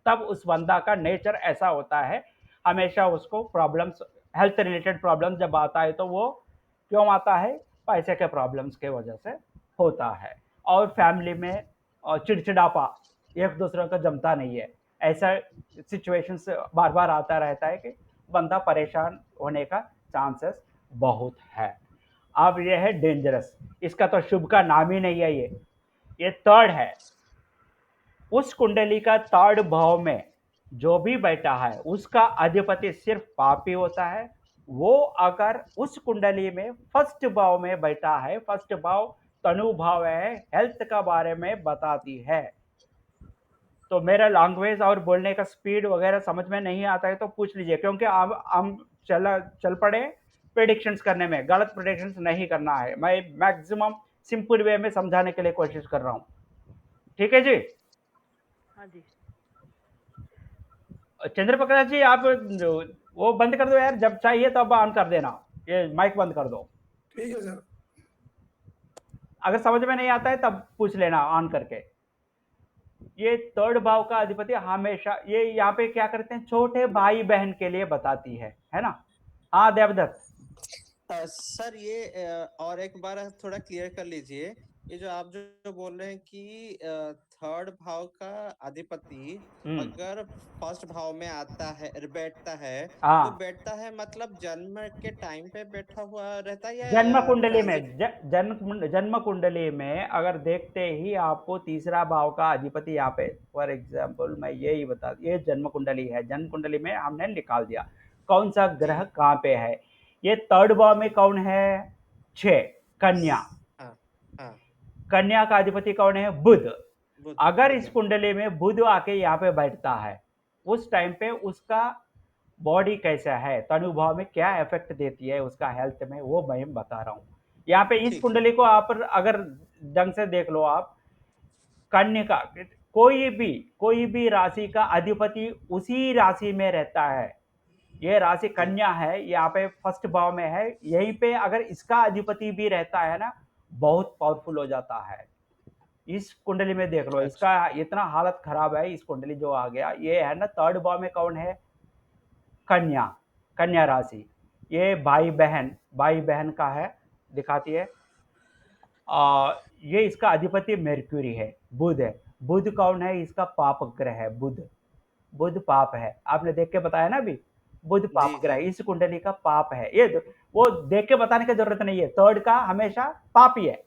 तब उस बंदा का नेचर ऐसा होता है, हमेशा उसको प्रॉब्लम्स, हेल्थ रिलेटेड प्रॉब्लम जब आता है तो वो क्यों आता है, पैसे के प्रॉब्लम्स के वजह से होता है। और फैमिली में चिड़चिड़ापा, एक दूसरे का जमता नहीं है, ऐसा सिचुएशंस बार बार आता रहता है कि बंदा परेशान होने का चांसेस बहुत है। अब ये है डेंजरस, इसका तो शुभ का नाम ही नहीं है, ये थर्ड है। उस कुंडली का थर्ड भाव में जो भी बैठा है उसका अधिपति सिर्फ पापी होता है। वो अगर उस कुंडली में फर्स्ट भाव में बैठा है, फर्स्ट भाव तनु भाव है, हेल्थ का बारे में बताती है। तो मेरा लैंग्वेज और बोलने का स्पीड वगैरह समझ में नहीं आता है तो पूछ लीजिए, क्योंकि अब हम चल पड़े प्रेडिक्शंस करने में, गलत प्रेडिक्शंस नहीं करना है। मैं मैक्सिमम सिंपल वे में समझाने के लिए कोशिश कर रहा हूँ। ठीक है जी? हाँ जी। चंद्र प्रकाश जी, आप वो बंद कर दो यार, जब चाहिए तब ऑन कर देना, ये माइक बंद कर दो। ठीक है सर। अगर समझ में नहीं आता है तब पूछ लेना ऑन करके। ये थर्ड भाव का अधिपति हमेशा ये यहाँ पे क्या करते हैं, छोटे भाई बहन के लिए बताती है ना? हाँ देवदत्त। सर ये और एक बार थोड़ा क्लियर कर लीजिए, ये जो आप जो बोल रहे हैं कि थर्ड भाव का अधिपति अगर फर्स्ट भाव में आता है, बैठता है, तो हाँ, बैठता है मतलब जन्म के टाइम पे बैठा हुआ रहता है जन्म या कुंडली में ट्रांजिट? जन्म कुंडली में अगर देखते ही आपको तीसरा भाव का अधिपति यहाँ पे, फॉर एग्जाम्पल मैं यही बता, ये जन्म कुंडली है, जन्म कुंडली में हमने निकाल दिया कौन सा ग्रह जी। कहाँ पे है। ये थर्ड भाव में कौन है? 6, कन्या। हाँ हाँ, कन्या का अधिपति कौन है? बुध। बुध अगर बुध। इस कुंडली में बुध आके यहाँ पे बैठता है, उस टाइम पे उसका बॉडी कैसा है, तनुभव में क्या इफेक्ट देती है उसका हेल्थ में, वो मैं बता रहा हूँ। यहाँ पे इस ठीक है। कुंडली को आप अगर ढंग से देख लो, आप कन्या का कोई भी राशि का अधिपति उसी राशि में रहता है। ये राशि कन्या है, यहाँ पे फर्स्ट भाव में है, यहीं पे अगर इसका अधिपति भी रहता है ना, बहुत पावरफुल हो जाता है। इस कुंडली में देख लो, अच्छा। इसका इतना हालत खराब है, इस कुंडली जो आ गया ये है ना, थर्ड भाव में कौन है? कन्या, कन्या राशि। ये भाई बहन का है, दिखाती है। ये इसका अधिपति मेर्क्यूरी है, बुध है। बुध कौन है? इसका पाप ग्रह है बुध। बुध पाप है, आपने देख के बताया ना अभी, बुध पाप जी ग्रह जी। इस कुंडली का पाप है। ये वो देख के बताने की जरूरत नहीं है, थर्ड का हमेशा पाप ही है।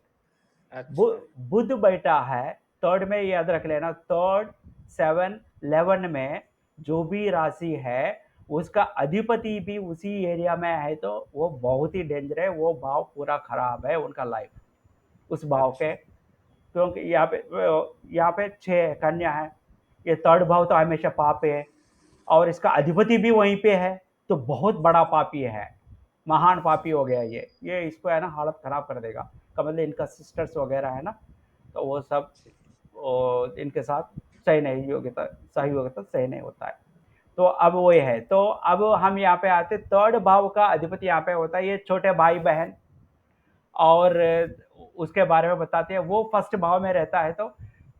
अच्छा। बुध बैठा है थर्ड में, याद रख लेना, थर्ड 7 11 में जो भी राशि है उसका अधिपति भी उसी एरिया में है, तो वो बहुत ही डेंजर है, वो भाव पूरा खराब है उनका लाइफ उस भाव अच्छा। के। क्योंकि यहाँ पे 6 कन्या है, ये थर्ड भाव तो हमेशा पाप है, और इसका अधिपति भी वहीं पे है, तो बहुत बड़ा पापी है, महान पापी हो गया ये इसको है ना हालत खराब कर देगा। का मतलब इनका सिस्टर्स वगैरह है ना, तो वो सब इनके साथ सही योग्यता सही नहीं होता है। तो अब वो है, तो अब हम यहाँ पे आते, थर्ड भाव का अधिपति यहाँ पे होता है ये छोटे भाई बहन, और उसके बारे में बताते हैं। वो फर्स्ट भाव में रहता है, तो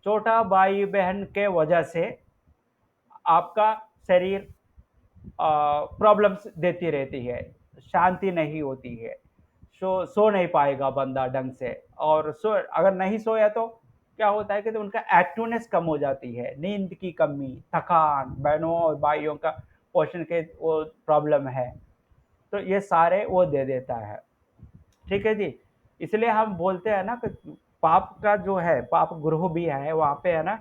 छोटा भाई बहन के वजह से आपका शरीर प्रॉब्लम्स देती रहती है, शांति नहीं होती है, सो नहीं पाएगा बंदा ढंग से, और अगर नहीं सोया तो क्या होता है कि तो उनका एक्टिवनेस कम हो जाती है, नींद की कमी, थकान, बहनों और भाइयों का पोषण के वो प्रॉब्लम है, तो ये सारे वो दे देता है। ठीक है जी? इसलिए हम बोलते हैं ना कि पाप का जो है, पाप ग्रह भी है वहाँ पे है ना,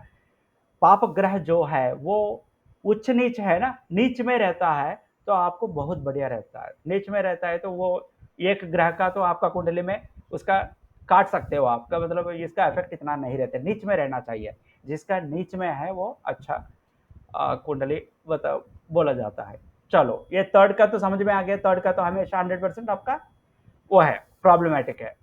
पाप ग्रह जो है वो उच्च नीच है ना, नीच में रहता है तो आपको बहुत बढ़िया रहता है, नीच में रहता है तो वो एक ग्रह का तो आपका कुंडली में उसका काट सकते हो, आपका मतलब इसका इफेक्ट इतना नहीं रहता, नीच में रहना चाहिए, जिसका नीच में है वो अच्छा कुंडली बता बोला जाता है। चलो, ये थर्ड का तो समझ में आ गया, थर्ड का तो हमेशा 100% आपका वो है, प्रॉब्लमेटिक है।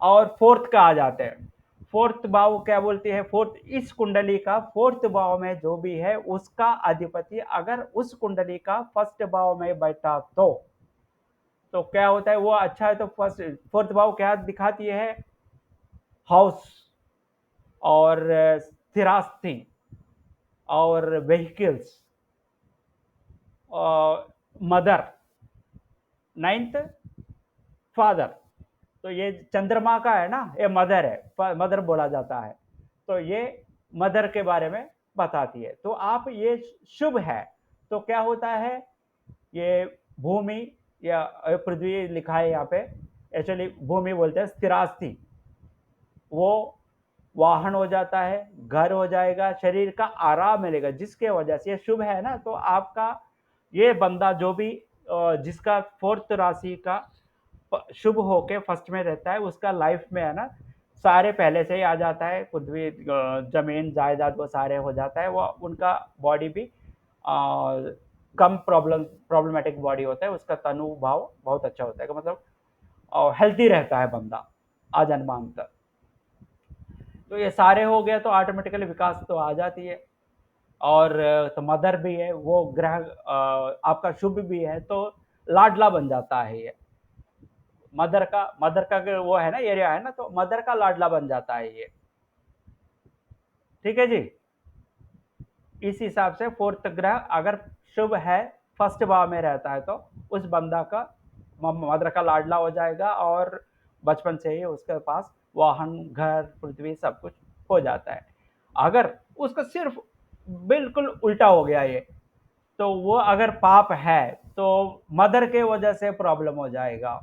और फोर्थ का आ जाते हैं, फोर्थ भाव क्या बोलती है? फोर्थ, इस कुंडली का फोर्थ भाव में जो भी है उसका अधिपति अगर उस कुंडली का फर्स्ट भाव में बैठा तो क्या होता है? वो अच्छा है, तो फर्स्ट फोर्थ भाव क्या दिखाती है? हाउस और स्थिरास्ति और व्हीकल्स, मदर, नाइन्थ फादर, तो ये चंद्रमा का है ना, ये मदर है, मदर बोला जाता है, तो ये मदर के बारे में बताती है। तो आप ये शुभ है, तो क्या होता है? ये भूमि या पृथ्वी लिखा है यहाँ पे, एक्चुअली भूमि बोलते हैं, स्थिरास्ति, वो वाहन हो जाता है, घर हो जाएगा, शरीर का आराम मिलेगा, जिसके वजह से ये शुभ है ना, तो आपका ये बंदा जो भी जिसका फोर्थ राशि का शुभ होके फर्स्ट में रहता है, उसका लाइफ में है ना सारे पहले से ही आ जाता है, पृथ्वी जमीन जायदाद वो सारे हो जाता है, वो उनका बॉडी भी कम प्रॉब्लमेटिक बॉडी होता है, उसका तनु भाव बहुत अच्छा होता है, मतलब हेल्थी रहता है बंदा। अजन्मांत। तो ये सारे हो गए तो ऑटोमेटिकली विकास तो आ जाती है। और तो मदर भी है, वो ग्रह आपका शुभ भी है, तो लाडला बन जाता है ये। मदर का वो है ना, एरिया है ना, तो मदर का लाडला बन जाता है ये। ठीक है जी। इस हिसाब से फोर्थ ग्रह अगर शुभ है, फर्स्ट भाव में रहता है, तो उस बंदा का मदर का लाडला हो जाएगा और बचपन से ही उसके पास वाहन, घर, पृथ्वी सब कुछ हो जाता है। अगर उसका सिर्फ बिल्कुल उल्टा हो गया ये, तो वो अगर पाप है तो मदर के वजह से प्रॉब्लम हो जाएगा।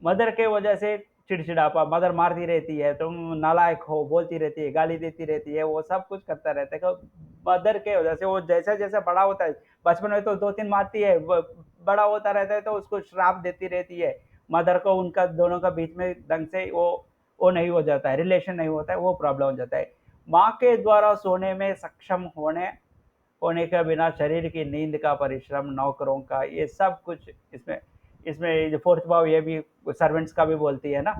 मदर के वजह से चिड़चिड़ापा, मदर मारती रहती है, तुम नालायक हो, बोलती रहती है, गाली देती रहती है, वो सब कुछ करता रहता है। तो मदर के वजह से वो जैसे जैसे बड़ा होता है, बचपन में तो 2-3 मारती है, बड़ा होता रहता है तो उसको श्राप देती रहती है। मदर को उनका दोनों का बीच में ढंग से वो नहीं हो जाता है, रिलेशन नहीं होता है, वो प्रॉब्लम हो जाता है। माँ के द्वारा सोने में सक्षम होने के बिना शरीर की नींद का परिश्रम, नौकरों का, ये सब कुछ इसमें इसमें फोर्थ भाव ये भी सर्वेंट्स का भी बोलती है ना,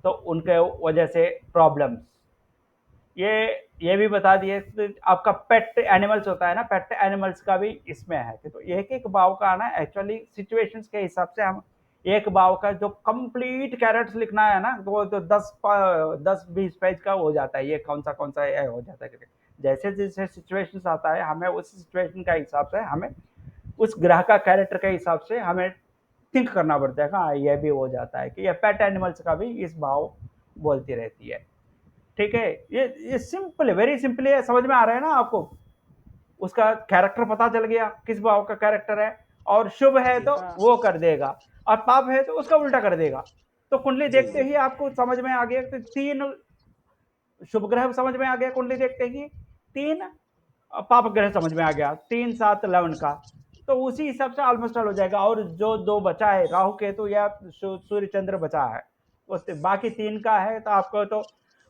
तो उनके वजह से प्रॉब्लम्स। ये भी बता दिए। तो आपका पेट एनिमल्स होता है ना, पेट एनिमल्स का भी इसमें है। तो एक एक भाव का ना एक्चुअली सिचुएशंस के हिसाब से हम एक भाव का जो कंप्लीट कैरेक्टर्स लिखना है ना, तो 10-20 पेज का हो जाता है। ये कौन सा ये हो जाता है, जैसे जैसे सिचुएशंस आता है हमें उस सिचुएशन का हिसाब से, हमें उस ग्रह का कैरेक्टर के हिसाब से हमें थिंक करना पड़ता है। हाँ, ये भी हो जाता है कि ये पेट एनिमल्स का भी इस भाव बोलती रहती है। ठीक है, ये सिंपल है, वेरी सिंपल है। समझ में आ रहा है ना आपको? उसका कैरेक्टर पता चल गया, किस भाव का कैरेक्टर है, और शुभ है तो वो कर देगा, और पाप है तो उसका उल्टा कर देगा। तो कुंडली देखते ही आपको समझ में आ गया। तो 3 शुभ ग्रह समझ में आ गया कुंडली देखते ही, 3 पाप ग्रह समझ में आ गया, 3, 7, 11 का। तो उसी हिसाब से ऑलमोस्ट हो जाएगा। और जो 2 बचा है, राहु केतु या सूर्य चंद्र बचा है, उससे बाकी 3 का है, तो आपको तो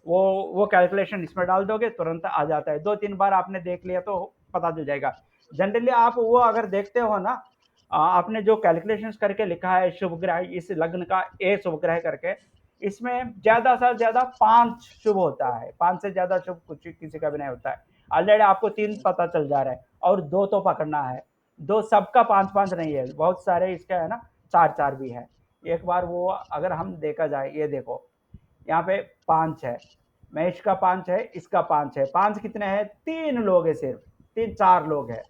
वो कैलकुलेशन इसमें डाल दोगे, तुरंत आ जाता है। 2-3 बार आपने देख लिया तो पता चल जाएगा। जनरली आप वो अगर देखते हो ना, आपने जो कैलकुलेशंस करके लिखा है शुभ ग्रह, इस लग्न का ए शुभ ग्रह करके, इसमें ज्यादा से ज्यादा 5 शुभ होता है। 5 से ज्यादा शुभ कुछ किसी का भी नहीं होता है। ऑलरेडी आपको 3 पता चल जा रहा है, और 2 तो पकड़ना है। 2 सबका 5-5 नहीं है, बहुत सारे इसका है ना 4-4 भी है। एक बार वो अगर हम देखा जाए, ये देखो यहाँ पे 5 है, महेश का 5 है, इसका 5 है। 5 कितने हैं? 3 लोग है, सिर्फ 4 लोग है,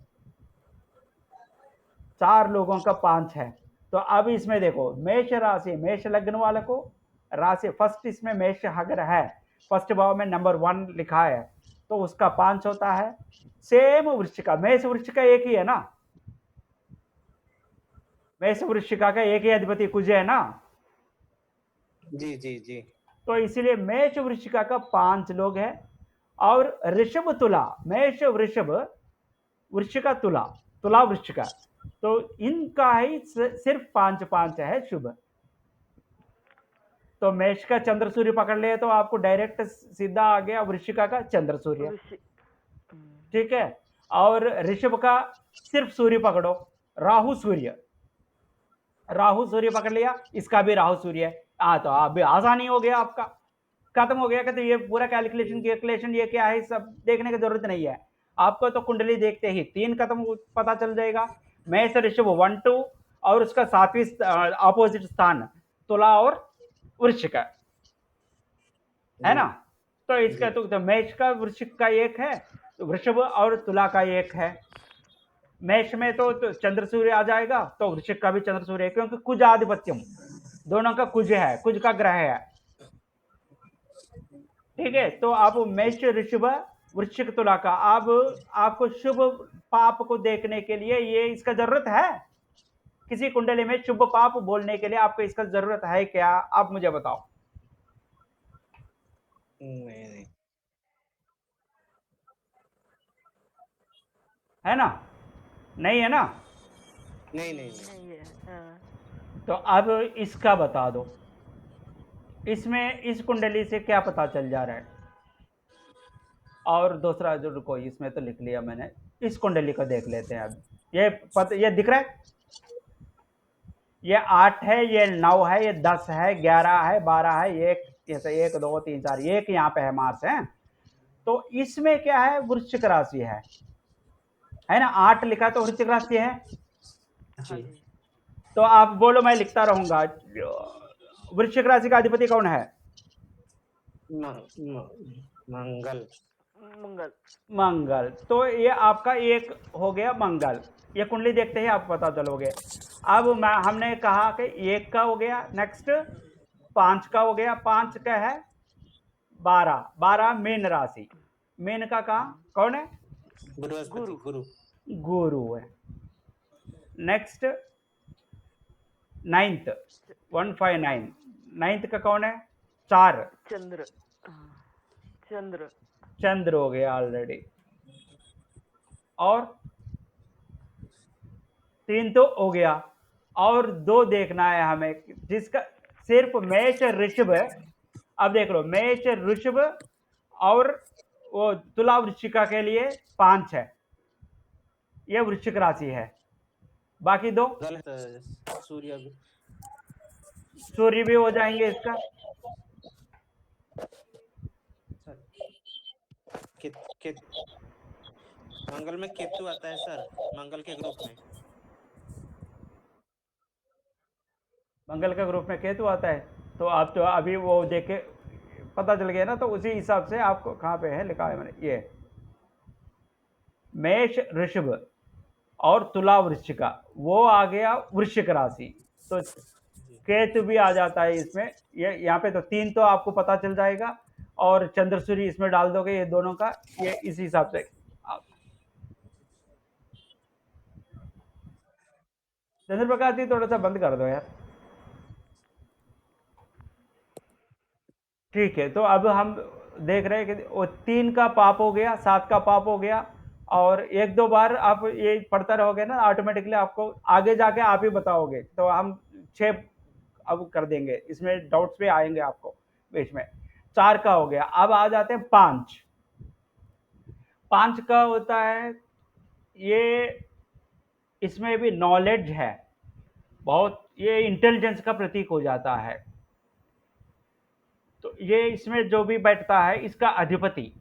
4 लोगों का 5 है। तो अब इसमें देखो, मेष राशि, मेष लग्न वाले को राशि फर्स्ट, इसमें मेष अगर है, फर्स्ट भाव में नंबर 1 लिखा है, तो उसका 5 होता है। सेम वृश्चिका, मेष वृश्चिका एक ही है ना, मेष वृश्चिका का एक ही अधिपति कुज है ना। जी जी जी। तो इसीलिए मेष वृश्चिका का 5 लोग है। और ऋषभ तुला, मेष वृषभ, वृश्चिका तुला, तुला वृश्चिका, तो इनका ही सिर्फ 5-5 है शुभ। तो मेष का चंद्र सूर्य पकड़ लिए तो आपको डायरेक्ट सीधा आ गया वृश्चिका का चंद्र सूर्य। ठीक है, और ऋषभ का सिर्फ सूर्य पकड़ो, राहु सूर्य, राहु सूर्य पकड़ लिया, इसका भी राहु सूर्य है। तो अभी आसानी हो गया, आपका खत्म हो गया। कि तो ये पूरा कैलकुलेशन ये क्या है, सब देखने की जरूरत नहीं है आपको। तो कुंडली देखते ही 3 खत्म पता चल जाएगा। मेष ऋषभ 1-2, और उसका 7वीं अपोजिट स्थान तुला और वृश्चिक है ना। तो इसका तो मेष का वृश्चिक का 1 है, तो वृषभ और तुला का 1 है। मेष में तो चंद्र सूर्य आ जाएगा, तो वृश्चिक का भी चंद्र सूर्य है, क्योंकि कुज आधिपत्यम, दोनों का कुज है, कुज का ग्रह है। ठीक है, तो आप मेष ऋषभ वृश्चिक तुला का, अब आपको शुभ पाप को देखने के लिए ये इसका जरूरत है? किसी कुंडली में शुभ पाप बोलने के लिए आपको इसका जरूरत है क्या? आप मुझे बताओ। नहीं, है ना? नहीं है ना? नहीं नहीं नहीं है। हाँ। तो अब इसका बता दो, इसमें इस कुंडली से क्या पता चल जा रहा है। और दूसरा जो, रुको, इसमें तो लिख लिया मैंने, इस कुंडली को देख लेते हैं। अब ये दिख रहा है, ये 8 है, ये 9 है, ये 10 है, 11 है, 12 है, एक ऐसे 1 2 3 4 एक यहाँ पे है मार्स है। तो इसमें क्या है, वृश्चिक राशि है ना। 8 लिखा तो वृश्चिक राशि है। हाँ जी। तो आप बोलो, मैं लिखता रहूंगा। वृश्चिक राशि का अधिपति कौन है? मंगल। मंगल। मंगल। तो ये आपका एक हो गया मंगल। ये कुंडली देखते ही आप पता चलोगे। अब हमने कहा कि 1 का हो गया, नेक्स्ट 5 का हो गया, 5 का है 12, 12 मीन राशि। मीन का कहा कौन है? बृहस्पति, गुरु। गुरु है। नेक्स्ट 9th 159, 9th का कौन है? 4, चंद्र। चंद्र। चंद्र हो गया ऑलरेडी। और 3 तो हो गया, और 2 देखना है हमें, जिसका सिर्फ मेष ऋषभ है। अब देख लो, मेष ऋषभ और वो तुला वृश्चिका के लिए 5 है, ये वृश्चिक राशि है। बाकी 2 गलत। सूर्य भी। सूर्य भी हो जाएंगे इसका। मंगल में केतु आता है सर, मंगल के ग्रुप में। मंगल के ग्रुप में केतु आता है। तो आप तो अभी वो देखे पता चल गया ना, तो उसी हिसाब से आपको कहाँ पे है लिखा है मैंने, ये मेष ऋषभ और तुला वृश्चिका, वो आ गया वृश्चिक राशि। तो केतु भी आ जाता है इसमें। ये यहाँ पे तो 3 तो आपको पता चल जाएगा, और चंद्र सूर्य इसमें डाल दोगे, ये दोनों का ये इस हिसाब से। चंद्र प्रकाश जी थोड़ा सा बंद कर दो यार। ठीक है, तो अब हम देख रहे हैं कि वो 3 का पाप हो गया, 7 का पाप हो गया, और 1-2 बार आप ये पढ़ता रहोगे ना, ऑटोमेटिकली आपको आगे जाके आप ही बताओगे। तो हम 6 अब कर देंगे, इसमें डाउट्स भी आएंगे आपको बीच में। 4 का हो गया। अब आ जाते हैं 5। 5 का होता है, ये इसमें भी नॉलेज है बहुत, ये इंटेलिजेंस का प्रतीक हो जाता है। तो ये इसमें जो भी बैठता है, इसका अधिपति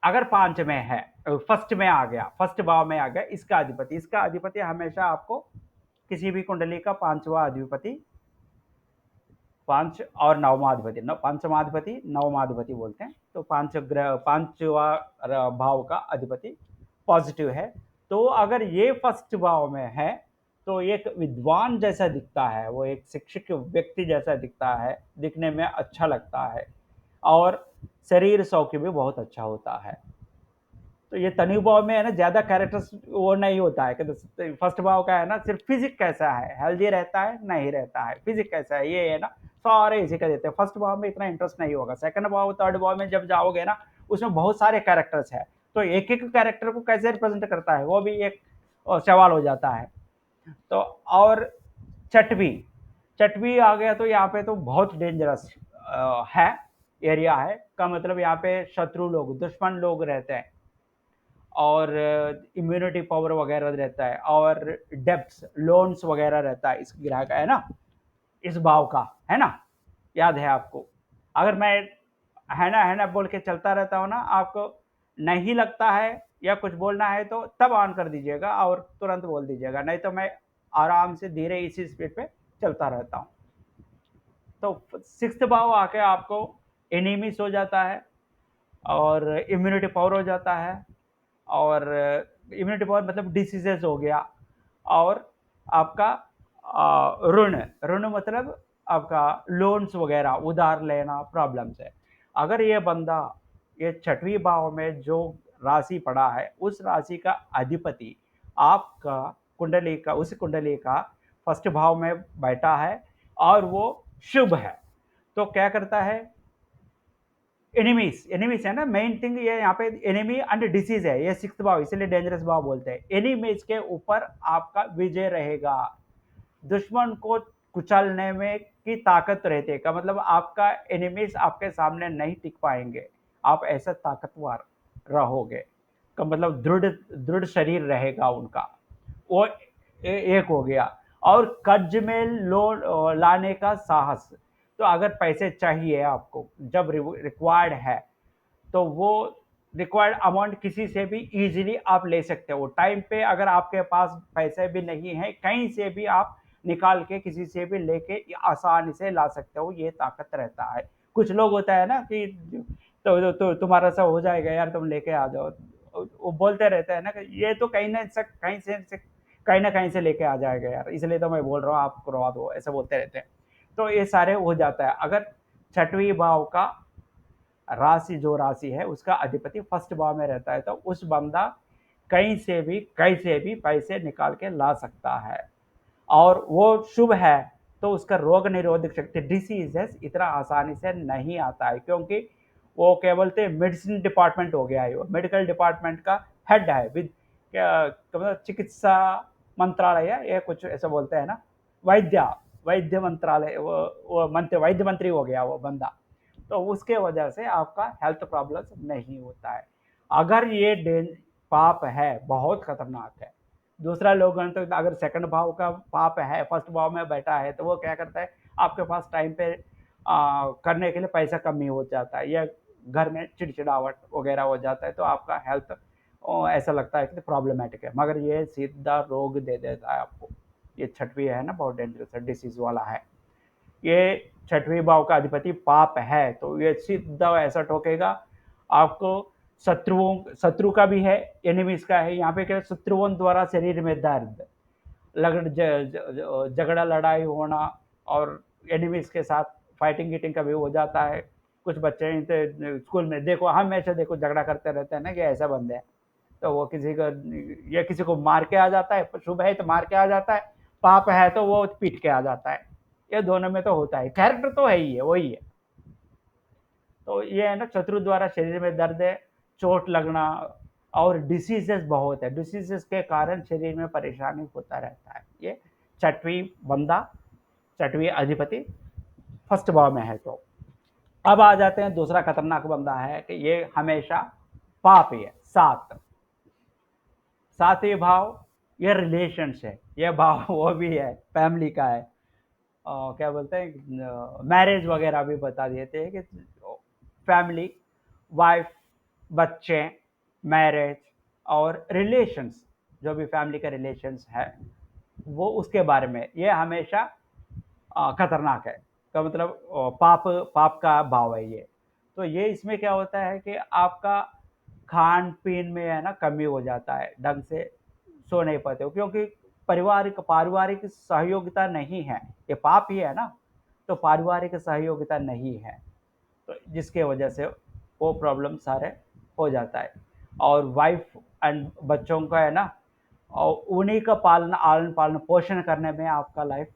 अगर 5 में है, फर्स्ट में आ गया, फर्स्ट भाव में आ गया, इसका अधिपति हमेशा आपको किसी भी कुंडली का 5वां अधिपति, 5 और 9वां अधिपति, 5वां अधिपति 9वां अधिपति बोलते हैं। तो 5वां भाव का अधिपति पॉजिटिव है। तो अगर ये फर्स्ट भाव में है, तो एक विद्वान जैसा दिखता है, वो एक शिक्षित व्यक्ति जैसा दिखता है, दिखने में अच्छा लगता है, और शरीर सौख्य भी बहुत अच्छा होता है। तो ये तनु भाव में है ना, ज्यादा कैरेक्टर्स वो नहीं होता है कि फर्स्ट भाव का है ना, सिर्फ फिजिक कैसा है, हेल्दी रहता है नहीं रहता है, फिजिक कैसा है, ये है ना, सारे इसी का देते हैं। फर्स्ट भाव में इतना इंटरेस्ट नहीं होगा। सेकंड भाव, थर्ड भाव में जब जाओगे ना, उसमें बहुत सारे कैरेक्टर्स है, तो एक एक कैरेक्टर को कैसे रिप्रेजेंट करता है, वो भी एक सवाल हो जाता है। तो और छठवीं आ गया, तो यहाँ पे तो बहुत डेंजरस है, एरिया है का मतलब यहाँ पे शत्रु लोग, दुश्मन लोग रहते हैं, और इम्यूनिटी पावर वगैरह रहता है, और डेब्ट्स, लोन्स वगैरह रहता है इस ग्रह का, है ना, इस भाव का, है ना, याद है आपको। अगर मैं है ना बोल के चलता रहता हूँ ना, आपको नहीं लगता है या कुछ बोलना है तो तब ऑन कर दीजिएगा और तुरंत बोल दीजिएगा, नहीं तो मैं आराम से धीरे इसी स्पीड पे चलता रहता हूँ। तो 6th भाव आके आपको एनीमिस हो जाता है, और इम्यूनिटी पावर हो जाता है, और इम्यूनिटी पावर मतलब डिसीजेस हो गया, और आपका ऋण मतलब आपका लोन्स वगैरह उधार लेना, प्रॉब्लम्स है। अगर ये बंदा ये 6वीं भाव में जो राशि पड़ा है, उस राशि का अधिपति आपका कुंडली का, उस कुंडली का फर्स्ट भाव में बैठा है, और वो शुभ है, तो क्या करता है, एनिमीज है ना, मेन थिंग ये यहाँ पे एनिमी एंड डिसीज है, ये 6th भाव, इसलिए डेंजरस भाव बोलते हैं। एनिमीज के ऊपर आपका विजय रहेगा, दुश्मन को कुचलने में की ताकत रहती है, का मतलब आपका एनिमीज आपके सामने नहीं टिक पाएंगे, आप ऐसा ताकतवर रहोगे, का मतलब दृढ़ दृढ़ शरीर रहेगा उनका, वो एक हो गया। और कर्ज में लोन लाने का साहस। तो अगर पैसे चाहिए आपको जब रिक्वायर्ड है, तो वो रिक्वायर्ड अमाउंट किसी से भी इजीली आप ले सकते हो। टाइम पे अगर आपके पास पैसे भी नहीं है, कहीं से भी आप निकाल के किसी से भी लेके आसानी से ला सकते हो, ये ताकत रहता है। कुछ लोग होता है ना कि तो तुम्हारा सा हो जाएगा यार, तुम लेके आ जाओ। वो बोलते रहते हैं ना कि ये तो कहीं ना कहीं से लेके आ जाएगा यार, इसलिए तो मैं बोल रहा हूँ आप करवा दो, ऐसा बोलते रहते हैं। तो ये सारे हो जाता है। अगर छठवीं भाव का राशि जो राशि है उसका अधिपति फर्स्ट भाव में रहता है, तो उस बंदा कहीं से भी कैसे भी पैसे निकाल के ला सकता है। और वो शुभ है तो उसका रोग निरोधक शक्ति डिसीजेस इतना आसानी से नहीं आता है, क्योंकि वो क्या बोलते हैं मेडिसिन डिपार्टमेंट हो गया है, वो मेडिकल डिपार्टमेंट का हेड है। विद क्या मतलब चिकित्सा मंत्रालय ये कुछ ऐसा बोलते हैं ना, वैद्य वैद्य मंत्रालय, वो मंत्री वैद्य मंत्री हो गया वो बंदा। तो उसके वजह से आपका हेल्थ प्रॉब्लम्स नहीं होता है। अगर ये पाप है बहुत खतरनाक है। दूसरा लोग तो अगर सेकंड भाव का पाप है, फर्स्ट भाव में बैठा है, तो वो क्या करता है आपके पास टाइम पे करने के लिए पैसा कमी हो जाता है, या घर में चिड़चिड़ावट वगैरह हो जाता है, तो आपका हेल्थ ऐसा लगता है कि प्रॉब्लमेटिक है। मगर ये सीधा रोग दे देता है आपको। ये छठवीं है ना, बहुत डेंजरस है, डिसीज वाला है। ये छठवीं भाव का अधिपति पाप है, तो ये सीधा ऐसा ठोकेगा आपको। शत्रु का भी है, एनिमीज का है। यहाँ पे क्या शत्रुओं द्वारा शरीर में दर्द, झगड़ा लड़ाई होना, और एनिमीज के साथ फाइटिंग गिटिंग का भी हो जाता है। कुछ बच्चे स्कूल में देखो, हमेशा देखो झगड़ा करते रहते हैं ना कि ऐसा बंदे हैं, तो वो किसी को मार के आ जाता है। शुभ है तो मार के आ जाता है, पाप है तो वो पीट के आ जाता है। ये दोनों में तो होता है, कैरेक्टर तो है ही है, वही है। तो ये है ना, शत्रु द्वारा शरीर में दर्द है, चोट लगना, और डिसीजेस बहुत है। डिसीजेस के कारण शरीर में परेशानी होता रहता है। ये छठवीं बंदा, छठवीं अधिपति फर्स्ट भाव में है। तो अब आ जाते हैं दूसरा खतरनाक बंदा है कि ये हमेशा पाप ही है। सातवें भाव ये रिलेशंस है, ये भाव वो भी है फैमिली का है। क्या बोलते हैं मैरिज वगैरह भी बता देते हैं कि फैमिली, वाइफ, बच्चे, मैरिज और रिलेशंस, जो भी फैमिली का रिलेशंस है वो उसके बारे में ये हमेशा खतरनाक है। का मतलब पाप पाप का भाव है ये। तो ये इसमें क्या होता है कि आपका खान पीन में है ना कमी हो जाता है, ढंग से सो नहीं पाते हो, क्योंकि पारिवारिक सहयोगिता नहीं है। ये पाप ही है ना, तो पारिवारिक सहयोगिता नहीं है, तो जिसके वजह से वो प्रॉब्लम सारे हो जाता है। और वाइफ एंड बच्चों का है ना, और उन्हीं का आलन पालन पोषण करने में आपका लाइफ,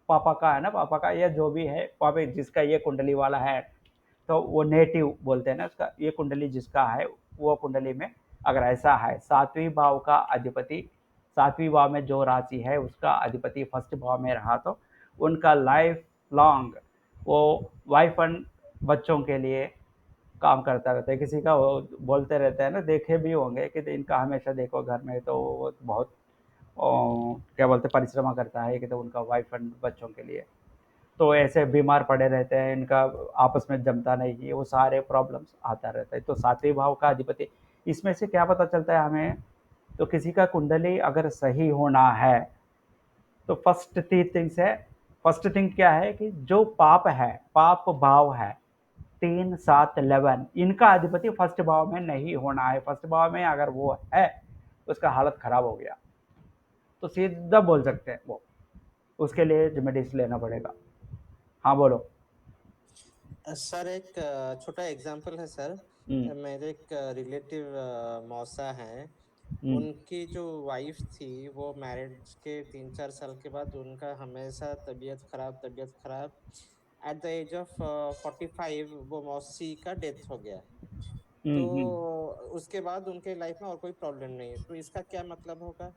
पापा का है ना, पापा का ये जो भी है, पापा जिसका ये कुंडली वाला है, तो वो नेटिव बोलते हैं ना उसका, ये कुंडली जिसका है, वो कुंडली में अगर ऐसा है, सातवीं भाव का अधिपति, सातवीं भाव में जो राशि है उसका अधिपति फर्स्ट भाव में रहा, तो उनका लाइफ लॉन्ग वो वाइफ एंड बच्चों के लिए काम करता रहता है। किसी का वो बोलते रहते हैं ना, देखे भी होंगे कि इनका हमेशा देखो घर में तो वो बहुत क्या बोलते परिश्रम करता है कि तो उनका वाइफ एंड बच्चों के लिए, तो ऐसे बीमार पड़े रहते हैं, इनका आपस में जमता नहीं है, वो सारे प्रॉब्लम्स आता रहता है। तो सातवें भाव का अधिपति, इसमें से क्या पता चलता है हमें, तो किसी का कुंडली अगर सही होना है तो फर्स्ट थिंग क्या है कि जो पाप है, पाप भाव है 3, 7, 11, इनका अधिपति फर्स्ट भाव में नहीं होना है। फर्स्ट भाव में अगर वो है तो उसका हालत खराब हो गया, तो सीधा बोल सकते हैं वो, उसके लिए रेमेडीज लेना पड़ेगा। हाँ बोलो। सर एक छोटा एग्जांपल है सर। मेरे एक रिलेटिव मौसा हैं, उनकी जो वाइफ थी वो मैरिज के 3-4 साल के बाद उनका हमेशा तबीयत खराब एट द एज ऑफ 45 वो मौसी का डेथ हो गया। तो उसके बाद उनके लाइफ में और कोई प्रॉब्लम नहीं है, तो इसका क्या मतलब होगा?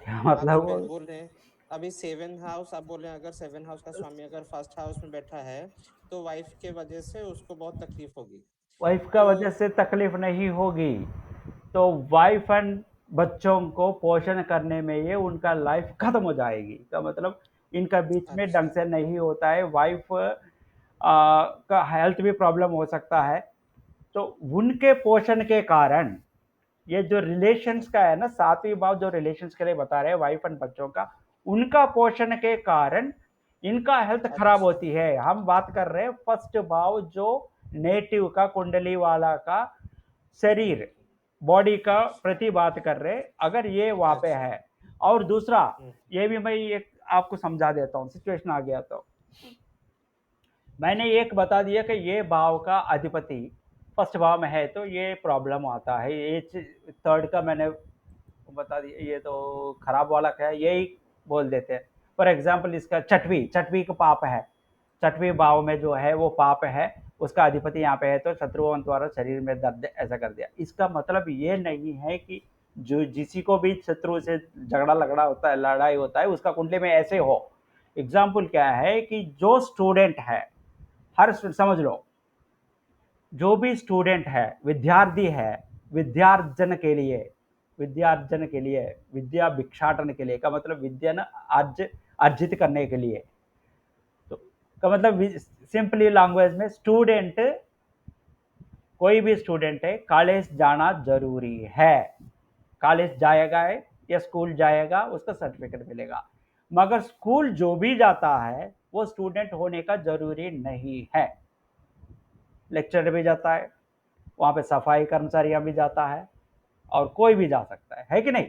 क्या आप मतलब जो वो बोल रहे हैं अभी 7 हाउस, आप बोल रहे हैं अगर 7 हाउस का स्वामी अगर फर्स्ट हाउस में बैठा है तो वाइफ के वजह से उसको बहुत तकलीफ होगी। वाइफ का तो वजह से तकलीफ नहीं होगी, तो वाइफ एंड बच्चों को पोषण करने में ये उनका लाइफ खत्म हो जाएगी। तो मतलब इनका बीच में ढंग अच्छा से नहीं होता है, वाइफ का हेल्थ भी प्रॉब्लम हो सकता है। तो उनके पोषण के कारण ये जो रिलेशंस का है ना, सातवीं भाव जो रिलेशंस के लिए बता रहे हैं वाइफ एंड बच्चों का, उनका पोषण के कारण इनका हेल्थ खराब अच्छा होती है। हम बात कर रहे हैं फर्स्ट भाव जो नेटिव का कुंडली वाला का शरीर बॉडी का प्रति बात कर रहे हैं, अगर ये वहां पे अच्छा है। और दूसरा हम्म, ये भी मैं एक आपको समझा देता हूँ, सिचुएशन आ गया तो मैंने एक बता दिया कि ये भाव का अधिपति फर्स्ट भाव में है तो ये प्रॉब्लम आता है। ये थर्ड का मैंने बता दिया, ये तो खराब वाला क्या है यही बोल देते हैं। फॉर एग्जाम्पल इसका छठवीं छठवीं का पाप है, छठवीं भाव में जो है वो पाप है, उसका अधिपति यहाँ पे है तो शत्रुओं द्वारा शरीर में दर्द ऐसा कर दिया। इसका मतलब ये नहीं है कि जो जिसी को भी शत्रु से झगड़ा लगड़ा होता है, लड़ाई होता है, उसका कुंडली में ऐसे हो। एग्जाम्पल क्या है कि जो स्टूडेंट है, समझ लो, जो भी स्टूडेंट है, विद्यार्थी है, विद्यार्जन के लिए, विद्यार्जन के लिए, विद्या भिक्षाटन के लिए का मतलब विद्या ना अर्जित करने के लिए। तो का मतलब सिंपली लैंग्वेज में स्टूडेंट, कोई भी स्टूडेंट है, कॉलेज जाना जरूरी है। कॉलेज जाएगा है या स्कूल जाएगा, उसका सर्टिफिकेट मिलेगा। मगर स्कूल जो भी जाता है वो स्टूडेंट होने का जरूरी नहीं है। लेक्चर भी जाता है, वहाँ पे सफाई कर्मचारियां भी जाता है, और कोई भी जा सकता है कि नहीं।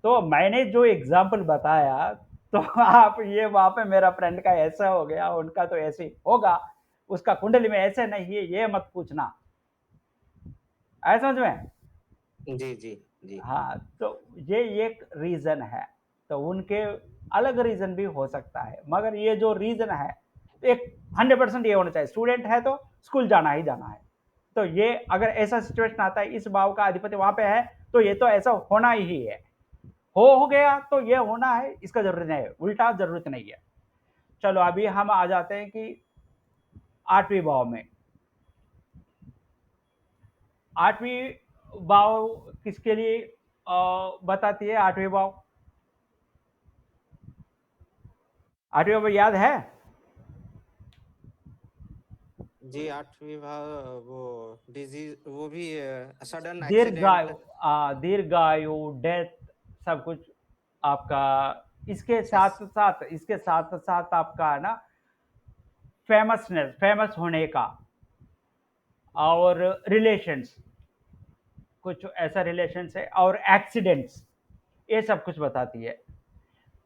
तो मैंने जो एग्जाम्पल बताया तो आप ये वहाँ पे मेरा फ्रेंड का ऐसा हो गया, उनका तो ऐसे होगा, उसका कुंडली में ऐसे नहीं है, ये मत पूछना। ऐसा समझ में? जी जी जी हाँ, तो ये एक रीजन है। तो उनके अलग रीजन भी हो सकता है, मगर ये जो रीजन है एक 100% ये होना चाहिए, स्टूडेंट है तो स्कूल जाना ही जाना है। तो ये अगर ऐसा सिचुएशन आता है, इस भाव का अधिपति वहां पे है, तो ये तो ऐसा होना ही है। हो गया तो ये होना है, इसका जरूरत नहीं है, उल्टा जरूरत नहीं है। चलो अभी हम आ जाते हैं कि आठवीं भाव में। आठवीं भाव किसके लिए बताती है? आठवीं भाव, आठवीं भाव याद है? जी 8वीं भाव वो डिजीज, वो भी सडन दीर्घायु, एक्सीडेंट। दीर्घायु, डेथ, सब कुछ आपका। अच्छा इसके साथ साथ आपका है ना फेमसनेस, फेमस होने का, और रिलेशंस, कुछ ऐसा रिलेशंस है, और एक्सीडेंट्स, ये सब कुछ बताती है।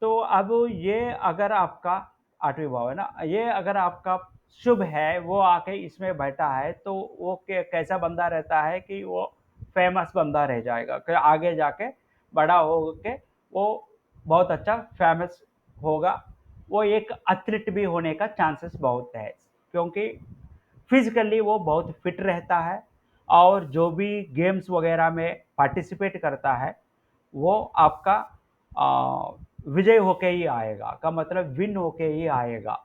तो अब ये अगर आपका आठवीं भाव है ना, ये अगर आपका शुभ है, वो आके इसमें बैठा है, तो वो कैसा बंदा रहता है कि वो फेमस बंदा रह जाएगा, कि आगे जाके बड़ा हो के वो बहुत अच्छा फेमस होगा। वो एक एथलीट भी होने का चांसेस बहुत है, क्योंकि फिजिकली वो बहुत फिट रहता है, और जो भी गेम्स वगैरह में पार्टिसिपेट करता है वो आपका विजय होके ही आएगा, का मतलब विन होके ही आएगा।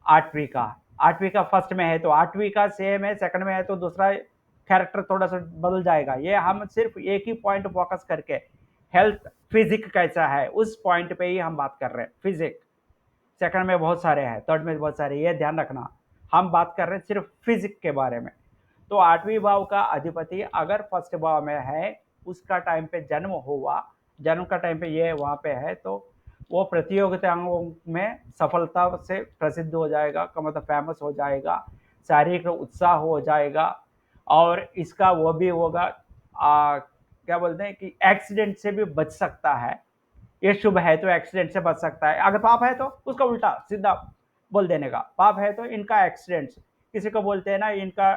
आठवीं का, आठवीं का फर्स्ट में है तो आठवीं का सेम है, सेकंड में है तो दूसरा कैरेक्टर थोड़ा सा बदल जाएगा। ये हम सिर्फ एक ही पॉइंट फोकस करके, हेल्थ फिजिक कैसा है उस पॉइंट पे ही हम बात कर रहे हैं। फिजिक सेकंड में बहुत सारे हैं, थर्ड में बहुत सारे, ये ध्यान रखना। हम बात कर रहे हैं सिर्फ फिजिक के बारे में। तो आठवीं भाव का अधिपति अगर फर्स्ट भाव में है, उसका टाइम पे जन्म हुआ, जन्म का टाइम पे ये वहाँ पे है, तो वो प्रतियोगिताओं में सफलता से प्रसिद्ध हो जाएगा, का मतलब फेमस हो जाएगा, शारीरिक उत्साह हो जाएगा, और इसका वो भी होगा क्या बोलते हैं कि एक्सीडेंट से भी बच सकता है। ये शुभ है तो एक्सीडेंट से बच सकता है, अगर पाप है तो उसका उल्टा सीधा बोल देने का। पाप है तो इनका एक्सीडेंट, किसी को बोलते हैं ना इनका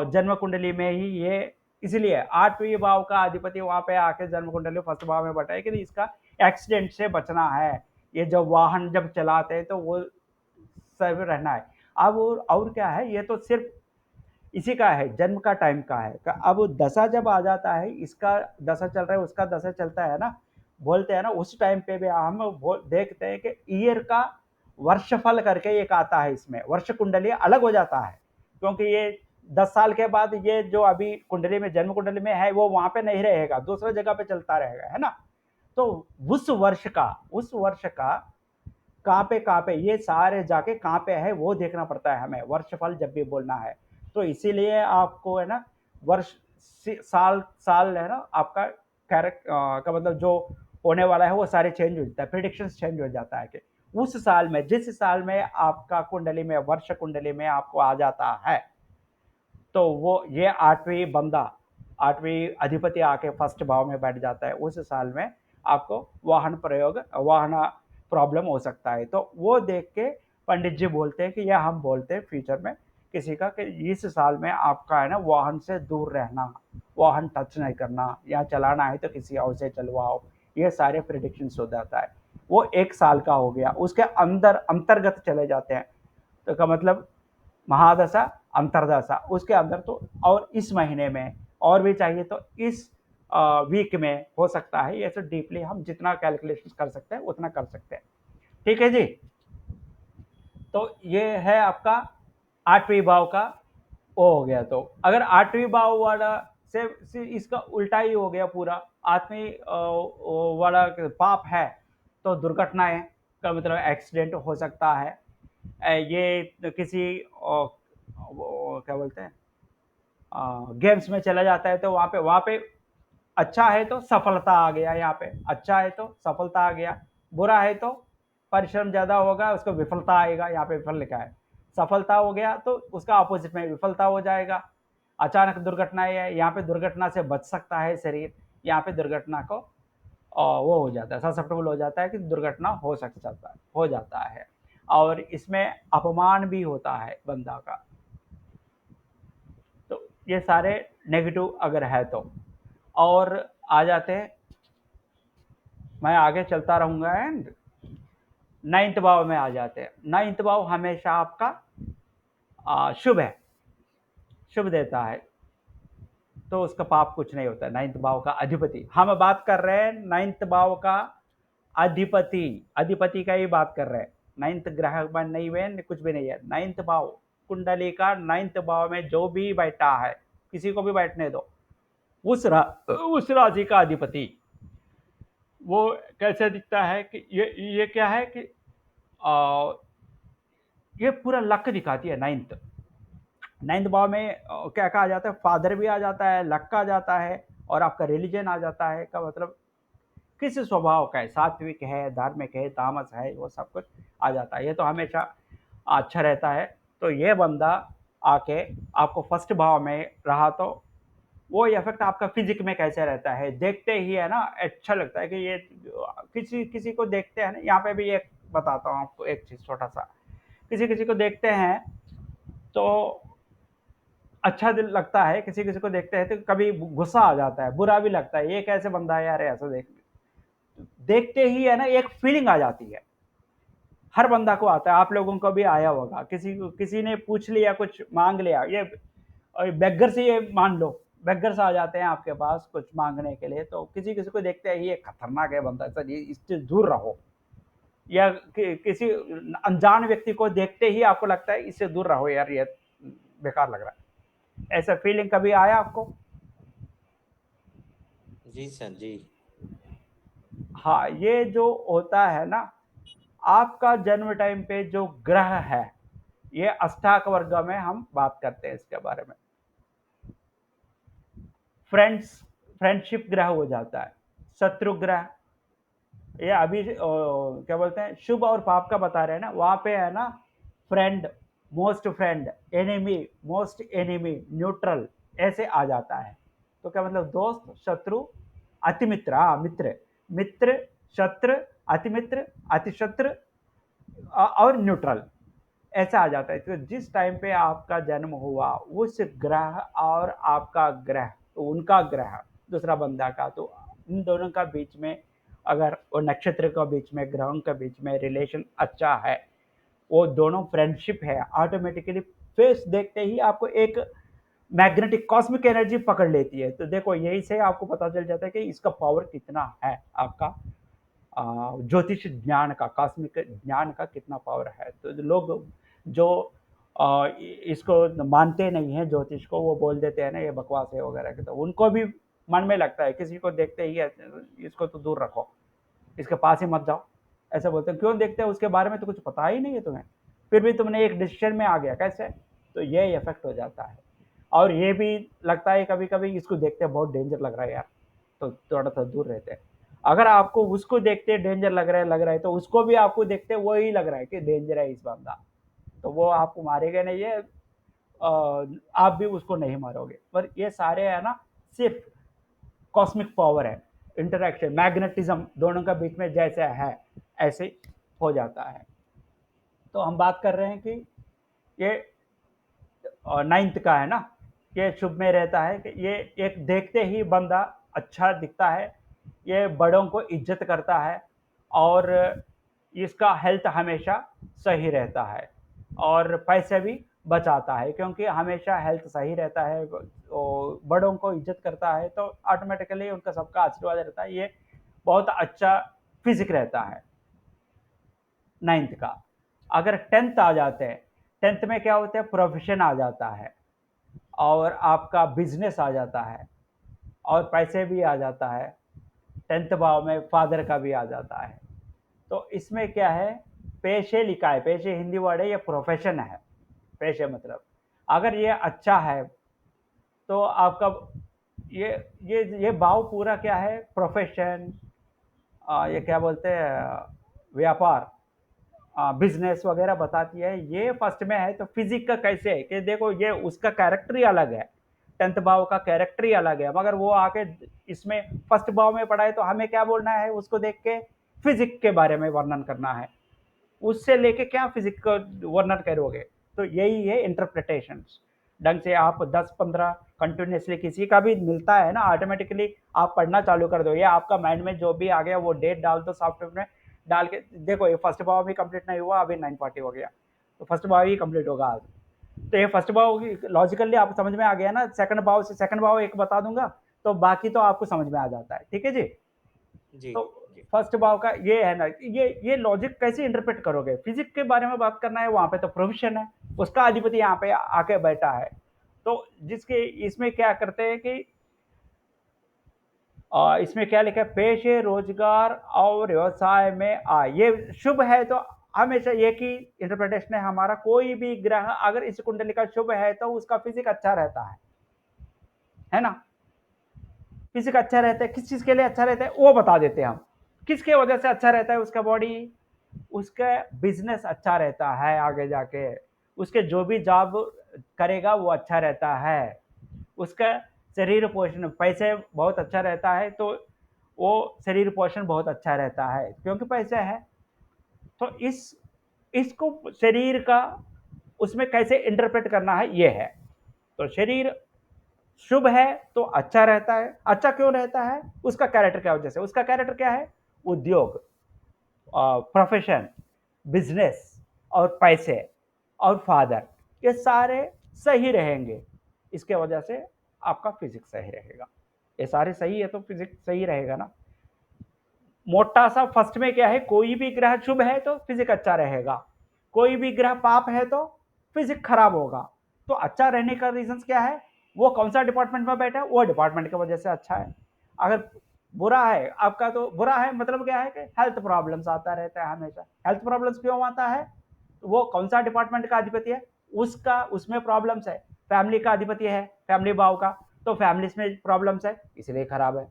जन्म कुंडली में ही ये, इसलिए आठवीं भाव का अधिपति वहां पे आके जन्म कुंडली फर्स्ट भाव में बैठा है कि इसका एक्सीडेंट से बचना है। ये जब वाहन जब चलाते हैं तो वो सब रहना है। अब और क्या है, ये तो सिर्फ इसी का है, जन्म का टाइम का है। अब दशा जब आ जाता है, इसका दशा चल रहा है, उसका दशा चलता है ना, बोलते हैं ना, उस टाइम पे भी हम देखते हैं कि ईयर का वर्षफल करके एक आता है, इसमें वर्ष कुंडली अलग हो जाता है, क्योंकि ये 10 साल के बाद ये जो अभी कुंडली में, जन्म कुंडली में है, वो वहां पे नहीं रहेगा, दूसरा जगह पे चलता रहेगा, है ना। तो उस वर्ष का कहाँ पे ये सारे जाके कहाँ पे है वो देखना पड़ता है हमें, वर्षफल जब भी बोलना है। तो इसीलिए आपको है ना वर्ष साल साल है ना आपका का मतलब जो होने वाला है वो सारे चेंज हो जाता है, प्रिडिक्शंस चेंज हो जाता है कि उस साल में, जिस साल में आपका कुंडली में, वर्ष कुंडली में आपको आ जाता है, तो वो ये आठवीं अधिपति आके फर्स्ट भाव में बैठ जाता है, उस साल में आपको वाहन प्रॉब्लम हो सकता है। तो वो देख के पंडित जी बोलते हैं कि या हम बोलते हैं फ्यूचर में किसी का कि इस साल में आपका है ना वाहन से दूर रहना, वाहन टच नहीं करना, या चलाना है तो किसी और से चलवाओ, ये सारे प्रिडिक्शंस हो जाता है। वो 1 साल का हो गया, उसके अंतर्गत चले जाते हैं, तो का मतलब महादशा, अंतरदशा, उसके अंदर तो, और इस महीने में, और भी चाहिए तो इस वीक में हो सकता है। ये सब डीपली हम जितना कैलकुलेशन कर सकते हैं उतना कर सकते हैं। ठीक है जी। तो ये है आपका 8वीं भाव का वो हो गया। तो अगर 8वीं भाव वाला से इसका उल्टा ही हो गया पूरा, 8वीं वाला पाप है तो दुर्घटनाएं का मतलब एक्सीडेंट हो सकता है। ये किसी क्या बोलते हैं गेम्स में चला जाता है तो वहाँ पे अच्छा है तो सफलता आ गया, यहाँ पे अच्छा है तो सफलता आ गया, बुरा है तो परिश्रम ज़्यादा होगा उसको विफलता आएगा, यहाँ पे विफल लिखा है। सफलता हो गया तो उसका अपोजिट में विफलता हो जाएगा। अचानक दुर्घटनाएं है, यहाँ पे दुर्घटना से बच सकता है शरीर, यहाँ पे दुर्घटना को वो हो जाता है, ससेप्टेबल हो जाता है कि दुर्घटना हो जाता है। और इसमें अपमान भी होता है बंदा का। तो ये सारे नेगेटिव अगर है तो, और आ जाते हैं, मैं आगे चलता रहूंगा। एंड 9th भाव में आ जाते हैं। 9th भाव हमेशा आपका शुभ है, शुभ देता है, तो उसका पाप कुछ नहीं होता है। 9th भाव का अधिपति, हम बात कर रहे हैं 9th भाव का अधिपति का ही बात कर रहे हैं। 9th ग्रह में नहीं है, कुछ भी नहीं है। 9th भाव कुंडली का 9th भाव में जो भी बैठा है, किसी को भी बैठने दो, उस राशि का अधिपति वो कैसे दिखता है कि ये क्या है कि ये पूरा लक दिखाती है। 9th भाव में क्या कहा जाता है, फादर भी आ जाता है, लक आ जाता है, और आपका रिलीजन आ जाता है, का मतलब किस स्वभाव का है, सात्विक है, धार्मिक है, तामस है, वो सब कुछ आ जाता है। ये तो हमेशा अच्छा रहता है। तो ये बंदा आके आपको फर्स्ट भाव में रहा तो वो इफेक्ट आपका फिजिक में कैसे रहता है, देखते ही है ना अच्छा लगता है कि ये किसी को देखते हैं ना। यहाँ पे भी एक बताता हूँ आपको एक चीज़ छोटा सा, किसी को देखते हैं तो अच्छा दिल लगता है, किसी को देखते हैं तो कभी गुस्सा आ जाता है, बुरा भी लगता है, ये कैसे बंदा है यार, ऐसा देखते ही है ना एक फीलिंग आ जाती है। हर बंदा को आता है, आप लोगों को भी आया होगा, किसी ने पूछ लिया, कुछ मांग लिया, ये बेगर से, ये मान लो बेगर्स आ जाते हैं आपके पास कुछ मांगने के लिए, तो किसी को देखते हैं ये खतरनाक है बंदा, सर ये इससे दूर रहो, या किसी अनजान व्यक्ति को देखते ही आपको लगता है इससे दूर रहो यार, ये बेकार लग रहा है। ऐसा फीलिंग कभी आया आपको? जी सर जी। हाँ, ये जो होता है ना, आपका जन्म टाइम पे जो ग्रह है, ये अष्टाक वर्ग में हम बात करते हैं इसके बारे में। फ्रेंडशिप ग्रह हो जाता है, शत्रु ग्रह, ये अभी क्या बोलते हैं शुभ और पाप का बता रहे हैं ना, वहां पे है ना friend, most friend, enemy, most enemy, neutral, ऐसे आ जाता है। तो क्या मतलब दोस्त, शत्रु, अतिमित्र, मित्र, मित्र, शत्रु, अतिमित्र, अतिशत्रु और न्यूट्रल, ऐसा आ जाता है। तो जिस टाइम पे आपका जन्म हुआ उस ग्रह और आपका ग्रह, तो उनका ग्रह दूसरा बंदा का, तो इन दोनों का बीच में अगर वो नक्षत्र के बीच में, ग्रहों के बीच में रिलेशन अच्छा है, वो दोनों फ्रेंडशिप है, ऑटोमेटिकली फेस देखते ही आपको एक मैग्नेटिक कॉस्मिक एनर्जी पकड़ लेती है। तो देखो यही से आपको पता चल जाता है कि इसका पावर कितना है, आपका ज्योतिष ज्ञान का, कॉस्मिक ज्ञान का कितना पावर है। तो लोग जो इसको मानते नहीं हैं ज्योतिष को, वो बोल देते हैं ना ये बकवास है वगैरह के, तो उनको भी मन में लगता है, किसी को देखते ही इसको तो दूर रखो, इसके पास ही मत जाओ, ऐसा बोलते हैं। क्यों देखते हैं? उसके बारे में तो कुछ पता ही नहीं है तुम्हें, फिर भी तुमने एक डिसीजन में आ गया, कैसे? तो ये इफेक्ट हो जाता है। और ये भी लगता है कभी कभी इसको देखते बहुत डेंजर लग रहा है यार, तो थोड़ा सा दूर रहते हैं। अगर आपको उसको देखते डेंजर लग रहा है तो उसको भी आपको देखते वही लग रहा है कि डेंजर है इस बंदा, तो वो आपको मारेगा नहीं है, आप भी उसको नहीं मारोगे। पर ये सारे है ना सिर्फ कॉस्मिक पावर है, इंटरेक्शन, मैग्नेटिज्म दोनों का बीच में जैसे है ऐसे हो जाता है। तो हम बात कर रहे हैं कि ये 9th का है ना, ये शुभ में रहता है कि ये एक देखते ही बंदा अच्छा दिखता है, ये बड़ों को इज्जत करता है, और इसका हेल्थ हमेशा सही रहता है, और पैसे भी बचाता है, क्योंकि हमेशा हेल्थ सही रहता है और बड़ों को इज्जत करता है, तो ऑटोमेटिकली उनका सबका आशीर्वाद रहता है। ये बहुत अच्छा फिजिक रहता है 9th का। अगर 10th आ जाते हैं, 10th में क्या होता है? प्रोफेशन आ जाता है, और आपका बिजनेस आ जाता है, और पैसे भी आ जाता है। 10th भाव में फादर का भी आ जाता है। तो इसमें क्या है? पेशे लिखा है, पेशे हिंदी वर्ड है, ये प्रोफेशन है। पेशे मतलब अगर ये अच्छा है तो आपका ये भाव पूरा क्या है? प्रोफेशन, ये क्या बोलते हैं, व्यापार, बिजनेस वगैरह बताती है। ये फर्स्ट में है तो फिजिक का कैसे है कि देखो ये उसका कैरेक्टर ही अलग है, 10th भाव का कैरेक्टर ही अलग है, मगर वो आके इसमें फर्स्ट भाव में पढ़ा है, तो हमें क्या बोलना है? उसको देख के फिजिक के बारे में वर्णन करना है, उससे लेके क्या फिजिक का वर्णन करोगे? तो यही है इंटरप्रिटेशन। ढंग से आप 10-15 कंटिन्यूसली किसी का भी मिलता है ना, ऑटोमेटिकली आप पढ़ना चालू कर दो, ये आपका माइंड में जो भी आ गया वो डेट डाल दो सॉफ्टवेयर में, डाल के देखो ये फर्स्ट भाव भी कंप्लीट नहीं हुआ, अभी 940 हो गया, तो फर्स्ट भाव ही कंप्लीट होगा आज। तो ये फर्स्ट भाव लॉजिकली आप समझ में आ गया ना, सेकंड भाव से सेकंड भाव एक बता दूंगा तो बाकी तो आपको समझ में आ जाता है। ठीक है जी? जी तो फर्स्ट भाव का ये है ना, ये लॉजिक कैसे इंटरप्रेट करोगे? फिजिक्स के बारे में बात करना है, वहां पे तो प्रोफेशन है, उसका अधिपति यहाँ पे आके बैठा है। तो जिसके इसमें क्या करते हैं कि इसमें क्या लिखा है? पेशे, रोजगार और व्यवसाय में आय, ये शुभ है तो हमेशा एक ही इंटरप्रिटेशन है हमारा। कोई भी ग्रह अगर इस कुंडली का शुभ है तो उसका फिजिक अच्छा रहता है ना? फिजिक अच्छा रहता है, किस चीज के लिए अच्छा रहता है वो बता देते हैं हम। किसके वजह से अच्छा रहता है उसका बॉडी? उसका बिजनेस अच्छा रहता है, आगे जाके उसके जो भी जॉब करेगा वो अच्छा रहता है, उसका शरीर पोषण, पैसे बहुत अच्छा रहता है तो वो शरीर पोषण बहुत अच्छा रहता है क्योंकि पैसे है। तो इसको शरीर का उसमें कैसे इंटरप्रेट करना है ये है। तो शरीर शुभ है तो अच्छा रहता है। अच्छा क्यों रहता है? उसका कैरेक्टर क्या वजह से? उसका कैरेक्टर क्या है? उद्योग, प्रोफेशन, बिजनेस और पैसे और फादर, ये सारे सही रहेंगे, इसके वजह से आपका फिजिक्स सही रहेगा। ये सारे सही है तो फिजिक्स सही रहेगा ना। मोटा सा फर्स्ट में क्या है? कोई भी ग्रह शुभ है तो फिजिक्स अच्छा रहेगा, कोई भी ग्रह पाप है तो फिजिक्स खराब होगा। तो अच्छा रहने का रीजन क्या है? वो कौन सा डिपार्टमेंट में बैठा है, वो डिपार्टमेंट की वजह से अच्छा है। अगर बुरा है आपका तो बुरा है मतलब क्या है कि हेल्थ प्रॉब्लम्स आता रहता है हमेशा। हेल्थ प्रॉब्लम्स क्यों आता है? वो कौन सा डिपार्टमेंट का अधिपति है, उसका उसमें प्रॉब्लम्स है। फैमिली का अधिपति है, फैमिली भाव का, तो फैमिलीज में प्रॉब्लम्स है इसलिए खराब है।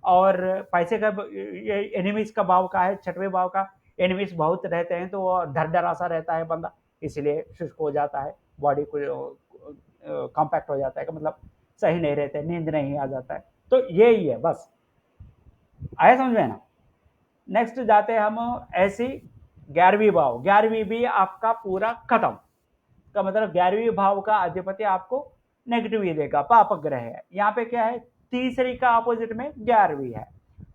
और पैसे का ये एनिमीज का भाव का है, 6वें भाव का, एनिमीज बहुत रहते हैं तो वो धर डरा सा रहता है बंदा, इसलिए शुष्क हो जाता है, बॉडी को कॉम्पैक्ट हो जाता है, मतलब सही नहीं रहते, नींद नहीं आ जाता है। तो यही है बस, आया समझ में ना? नेक्स्ट जाते हैं हम ऐसी 11वीं भाव। 11वीं भी आपका पूरा खत्म का मतलब 11वीं भाव का अधिपति आपको नेगेटिव ही देगा, पाप ग्रह है। यहाँ पे क्या है? तीसरी का अपोजिट में 11वीं है,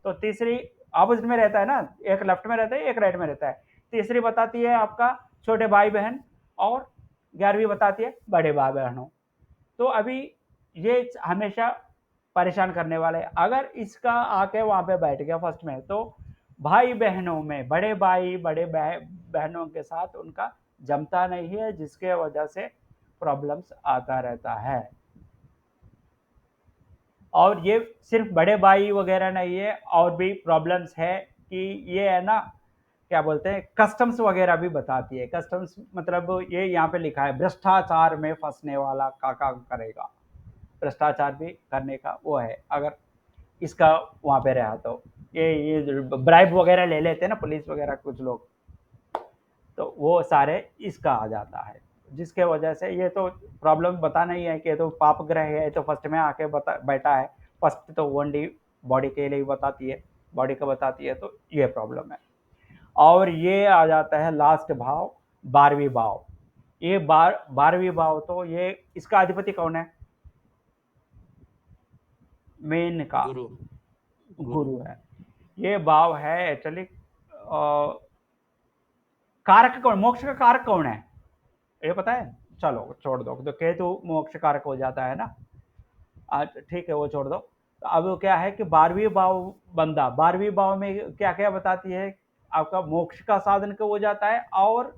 तो तीसरी अपोजिट में रहता है ना, एक लेफ्ट में रहता है एक राइट में रहता है। तीसरी बताती है आपका छोटे भाई बहन, और 11वीं बताती है बड़े भाई बहनों। तो अभी ये हमेशा परेशान करने वाले है। अगर इसका आके वहां पे बैठ गया फर्स्ट में, तो भाई बहनों में बड़े भाई बड़े बहनों के साथ उनका जमता नहीं है, जिसके वजह से प्रॉब्लम्स आता रहता है। और ये सिर्फ बड़े भाई वगैरह नहीं है, और भी प्रॉब्लम्स है कि ये है ना, क्या बोलते हैं, कस्टम्स वगैरह भी बताती है। कस्टम्स मतलब ये यहाँ पे लिखा है, भ्रष्टाचार में फंसने वाला का करेगा, भ्रष्टाचार भी करने का वो है, अगर इसका वहाँ पे रहा तो। ये ब्राइब वगैरह ले लेते हैं ना पुलिस वगैरह कुछ लोग, तो वो सारे इसका आ जाता है, जिसके वजह से ये तो प्रॉब्लम बता नहीं है कि ये तो पाप ग्रह है, तो फर्स्ट में आके बता बैठा है। फर्स्ट तो ओनली बॉडी के लिए बताती है, बॉडी का बताती है, तो ये प्रॉब्लम है। और ये आ जाता है लास्ट भाव, 12वीं भाव। ये 12वीं भाव, तो ये इसका अधिपति कौन है? मेन का गुरु गुरु है। ये भाव है एक्चुअली कारक कौन, मोक्ष का कारक कौन है ये पता है? चलो छोड़ दो, तो केतु मोक्ष कारक हो जाता है ना, आज ठीक है वो छोड़ दो। तो अब क्या है कि 12वीं भाव बंदा, 12वीं भाव में क्या क्या बताती है, आपका मोक्ष का साधन का हो जाता है, और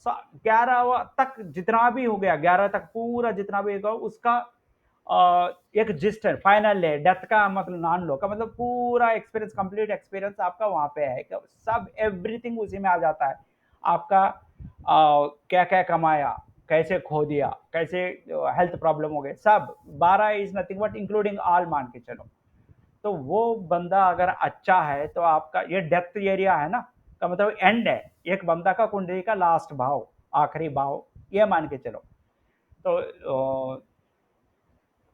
11 तक जितना भी हो गया, 11 तक पूरा जितना भी होगा उसका एक जिस्ट है, फाइनल है, डेथ का मतलब नॉन लो का मतलब पूरा एक्सपीरियंस, कंप्लीट एक्सपीरियंस आपका वहां पे है, सब एवरीथिंग उसी में आ जाता है। आपका क्या क्या कमाया, कैसे खो दिया, कैसे हेल्थ प्रॉब्लम हो गए, सब 12 is nothing but including all मान के चलो। तो वो बंदा अगर अच्छा है तो आपका ये डेप्थ एरिया है ना, का मतलब एंड है एक बंदा का, कुंडली का लास्ट भाव, आखिरी भाव, ये मान के चलो।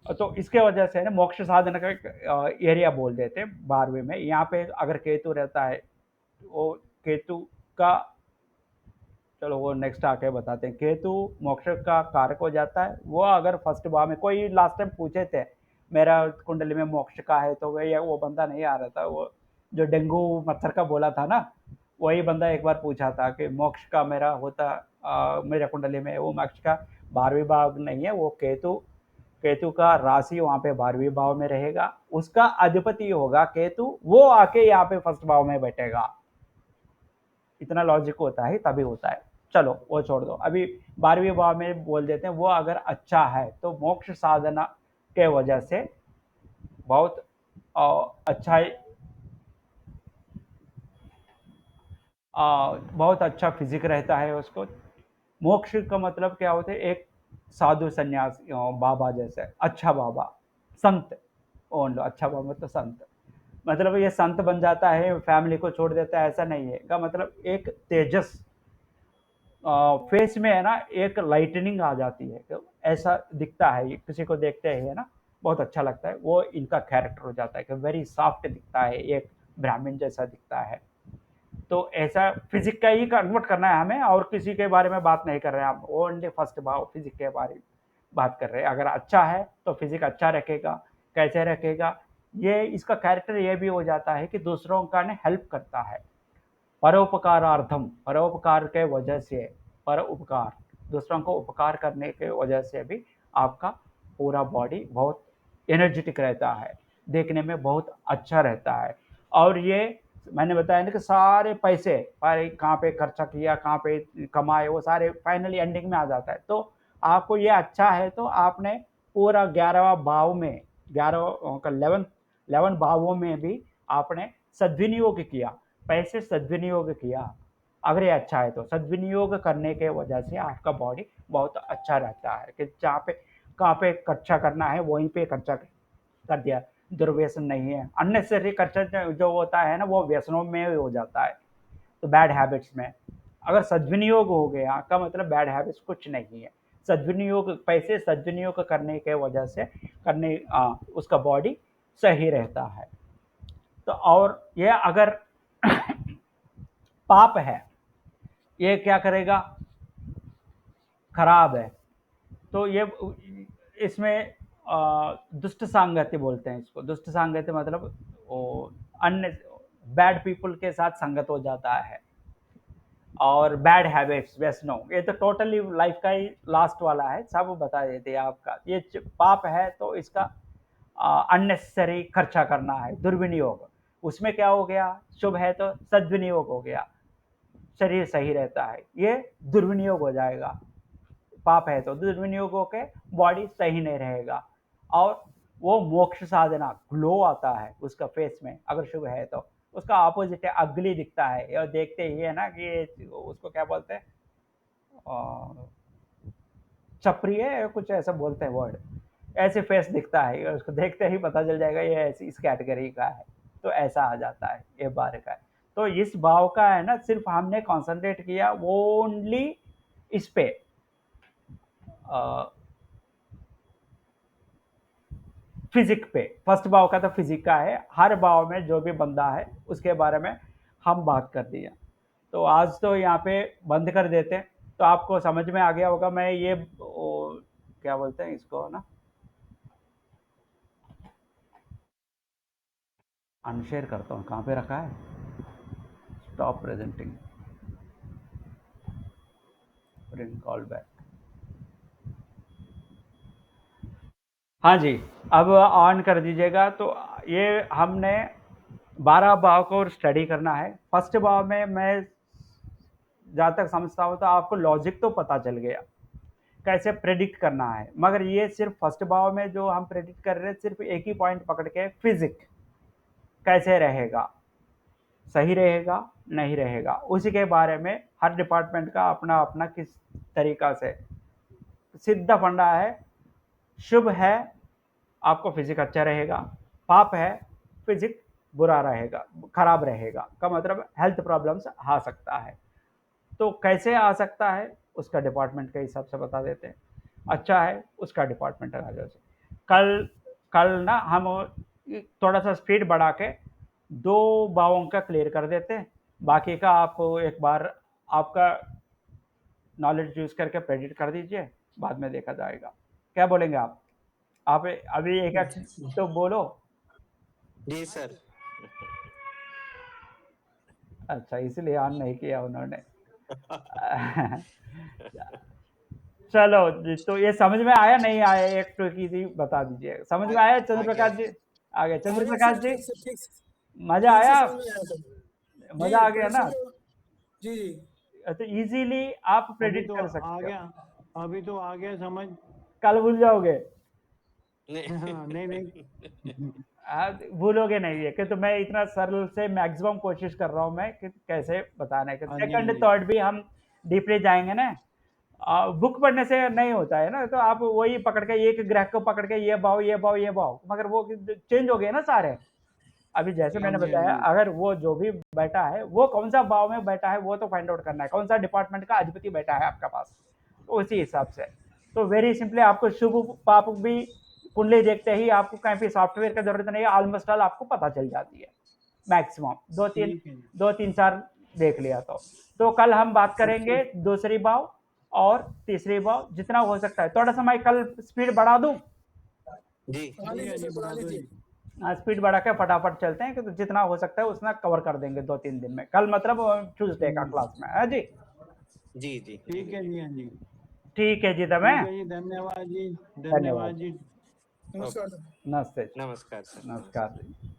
तो इसके वजह से ना मोक्ष साधन का एरिया बोल देते हैं 12वीं में। यहाँ पे अगर केतु रहता है, वो केतु का, चलो वो नेक्स्ट आके बताते हैं। केतु मोक्ष का कारक हो जाता है। वो अगर फर्स्ट भाव में, कोई लास्ट टाइम पूछे थे मेरा कुंडली में मोक्ष का है, तो वो बंदा नहीं आ रहा था, वो जो डेंगू मच्छर का बोला था ना, वही बंदा एक बार पूछा था कि मोक्ष का मेरा होता मेरा कुंडली में, वो मोक्ष का 12वीं भाव नहीं है, वो केतु, केतु का राशि वहां पे 12वीं भाव में रहेगा, उसका अधिपति होगा केतु, वो आके यहाँ पे फर्स्ट भाव में बैठेगा। इतना लॉजिक होता है, तभी होता है। चलो वो छोड़ दो, अभी 12वीं भाव में बोल देते हैं। वो अगर अच्छा है तो मोक्ष साधना के वजह से बहुत अच्छा, बहुत अच्छा फिजिक रहता है उसको। मोक्ष का मतलब क्या होता है, एक साधु संन्यास बाबा जैसे, अच्छा बाबा, संत, ओन लो, अच्छा बाबा तो संत, मतलब ये संत बन जाता है, फैमिली को छोड़ देता है, ऐसा नहीं है का मतलब। एक तेजस फेस में है ना, एक लाइटनिंग आ जाती है, तो ऐसा दिखता है, किसी को देखते हैं ना बहुत अच्छा लगता है, वो इनका कैरेक्टर हो जाता है कि वेरी सॉफ्ट दिखता है, एक ब्राह्मण जैसा दिखता है। तो ऐसा फिजिक का ही कन्वर्ट करना है हमें, और किसी के बारे में बात नहीं कर रहे हैं हम, ओनली फर्स्ट भाव फिजिक के बारे में बात कर रहे हैं। अगर अच्छा है तो फिजिक अच्छा रखेगा, कैसे रखेगा, ये इसका कैरेक्टर ये भी हो जाता है कि दूसरों का ने हेल्प करता है, परोपकारार्थम, परोपकार के वजह से, पर उपकार, दूसरों को उपकार करने के वजह से भी आपका पूरा बॉडी बहुत एनर्जेटिक रहता है, देखने में बहुत अच्छा रहता है। और ये मैंने बताया ना कि सारे पैसे कहाँ पे खर्चा किया, कहाँ पे कमाए, वो सारे फाइनली एंडिंग में आ जाता है। तो आपको ये अच्छा है तो आपने पूरा 11वां भाव में, 11 का 11 भावों में भी आपने सद्विनियोग किया, पैसे सद्विनियोग किया। अगर ये अच्छा है तो सद्विनियोग करने के वजह से आपका बॉडी बहुत अच्छा रहता है, कि जहाँ पे कहाँ पे खर्चा करना है वहीं पे खर्चा कर दिया, दुर्व्यसन नहीं है। अननेसेसरी खर्चा जो होता है ना, वो व्यसनों में हो जाता है, तो बैड हैबिट्स में। अगर सद्विनियोग हो गया का मतलब बैड हैबिट्स कुछ नहीं है। सद्विनियोग, पैसे सद्विनियोग करने के वजह से उसका बॉडी सही रहता है। तो और ये अगर पाप है, ये क्या करेगा, खराब है, तो ये इसमें दुष्ट सांगत्य बोलते हैं इसको। दुष्ट सांगत्य मतलब अन्य बैड पीपल के साथ संगत हो जाता है, और बैड हैबिट्स, व्यसनों, ये तो टोटली लाइफ का ही लास्ट वाला है, सब बता देते हैं आपका। ये पाप है तो इसका अननेसेसरी खर्चा करना है, दुर्विनियोग, उसमें क्या हो गया, शुभ है तो सद्विनियोग हो गया। शरीर सही रहता है। ये दुर्विनियोग हो जाएगा, पाप है तो दुर्विनियोग होके बॉडी सही नहीं रहेगा, और वो मोक्ष साधना ग्लो आता है उसका फेस में, अगर शुभ है तो। उसका ऑपोजिट है, अगली दिखता है, और देखते ही है ना कि उसको क्या बोलते हैं, चप्री है कुछ ऐसा बोलते हैं वर्ड, ऐसे फेस दिखता है, उसको देखते ही पता चल जाएगा ये ऐसी इस कैटेगरी का है। तो ऐसा आ जाता है ये बार का है। तो इस भाव का है ना, सिर्फ हमने कॉन्सेंट्रेट किया ओनली इस पे, फिजिक पे। फर्स्ट भाव का तो फिजिक का है, हर भाव में जो भी बंदा है उसके बारे में हम बात कर दिया। तो आज तो यहाँ पे बंद कर देते हैं। तो आपको समझ में आ गया होगा। मैं ये क्या बोलते हैं इसको ना, अनशेयर करता हूँ, कहाँ पे रखा है, stop presenting, bring call back. हाँ जी, अब ऑन कर दीजिएगा। तो ये हमने 12 भाव को स्टडी करना है। फर्स्ट भाव में मैं जहाँ तक समझता हूँ तो आपको लॉजिक तो पता चल गया, कैसे प्रेडिक्ट करना है। मगर ये सिर्फ फर्स्ट भाव में जो हम प्रेडिक्ट कर रहे हैं, सिर्फ एक ही पॉइंट पकड़ के, फिजिक कैसे रहेगा, सही रहेगा नहीं रहेगा, उसी के बारे में हर डिपार्टमेंट का अपना अपना किस तरीका से सीधा फंडा है। शुभ है आपको फिजिक अच्छा रहेगा, पाप है फिजिक बुरा रहेगा, खराब रहेगा, का मतलब हेल्थ प्रॉब्लम्स आ सकता है। तो कैसे आ सकता है उसका डिपार्टमेंट के हिसाब से बता देते हैं। अच्छा है उसका डिपार्टमेंट आ जाए। कल ना हम थोड़ा सा स्पीड बढ़ा के 2 भावों का क्लियर कर देते हैं, बाकी का आप एक बार आपका नॉलेज यूज करके प्रेडिक्ट कर दीजिए, बाद में देखा जाएगा। क्या बोलेंगे आप अभी एक तो बोलो। जी सर। अच्छा, इसलिए ऑन नहीं किया उन्होंने। चलो तो ये समझ में आया नहीं आया, एक तो की बता दीजिए, समझ में आया चंद्र प्रकाश जी? आ गए चंद्र प्रकाश जी? मजा ठीक से आया? समझ में आया सर। मजा आ गया ना? जी जी। तो इजीली आप अभी प्रेडिक्ट तो कर आ सकते हो। गया, अभी तो आ गया समझ। कल भूल जाओगे? हाँ, नहीं नहीं। भूलोगे नहीं है कि, तो मैं इतना सरल से मैक्सिमम कोशिश कर रहा हूँ मैं कि कैसे बताने के। हाँ जी, हाँ सेकंड जी। थर्ड भी हम डीपली जाएंगे ना, बुक पढ़ने से नहीं होता है ना। तो आप वही पकड़ के एक ग्राहक को पकड़ के ये भाव ये भाव ये भाव, मगर वो चेंज हो गए ना सारे। अभी जैसे हाँ मैंने जी, हाँ बताया, जी। अगर वो जो भी बैठा है वो कौन सा भाव में बैठा है वो तो फाइंड आउट करना है, कौन सा डिपार्टमेंट का अधिपति बैठा है आपका पास, तो उसी हिसाब से। तो वेरी सिंपली आपको शुभ पाप भी कुंडली देखते ही आपको कहीं भी सॉफ्टवेयर की जरूरत नहीं है, ऑलमोस्ट ऑल आपको पता चल जाती है। मैक्सिमम ठीक है जी। 2 3 4 देख लिया तो कल हम बात करेंगे दूसरी भाव और तीसरी भाव, जितना हो सकता है। थोड़ा सा मैं कल स्पीड बढ़ा दूं? जी बढ़ा लीजिए सर, बढ़ा लीजिए। स्पीड बढ़ा के फटाफट चलते हैं, कि तो जितना हो सकता है उतना कवर कर देंगे 2 3 दिन में। कल मतलब ट्यूसडे का क्लास में है जी। जी जी ठीक है जी, हाँ जी। ठीक है जी, तब ठीक है जी, धन्यवाद जी, धन्यवाद। धन्यवाद जी। नमस्कार सर। नमस्ते। नमस्कार सर। नमस्कार जी।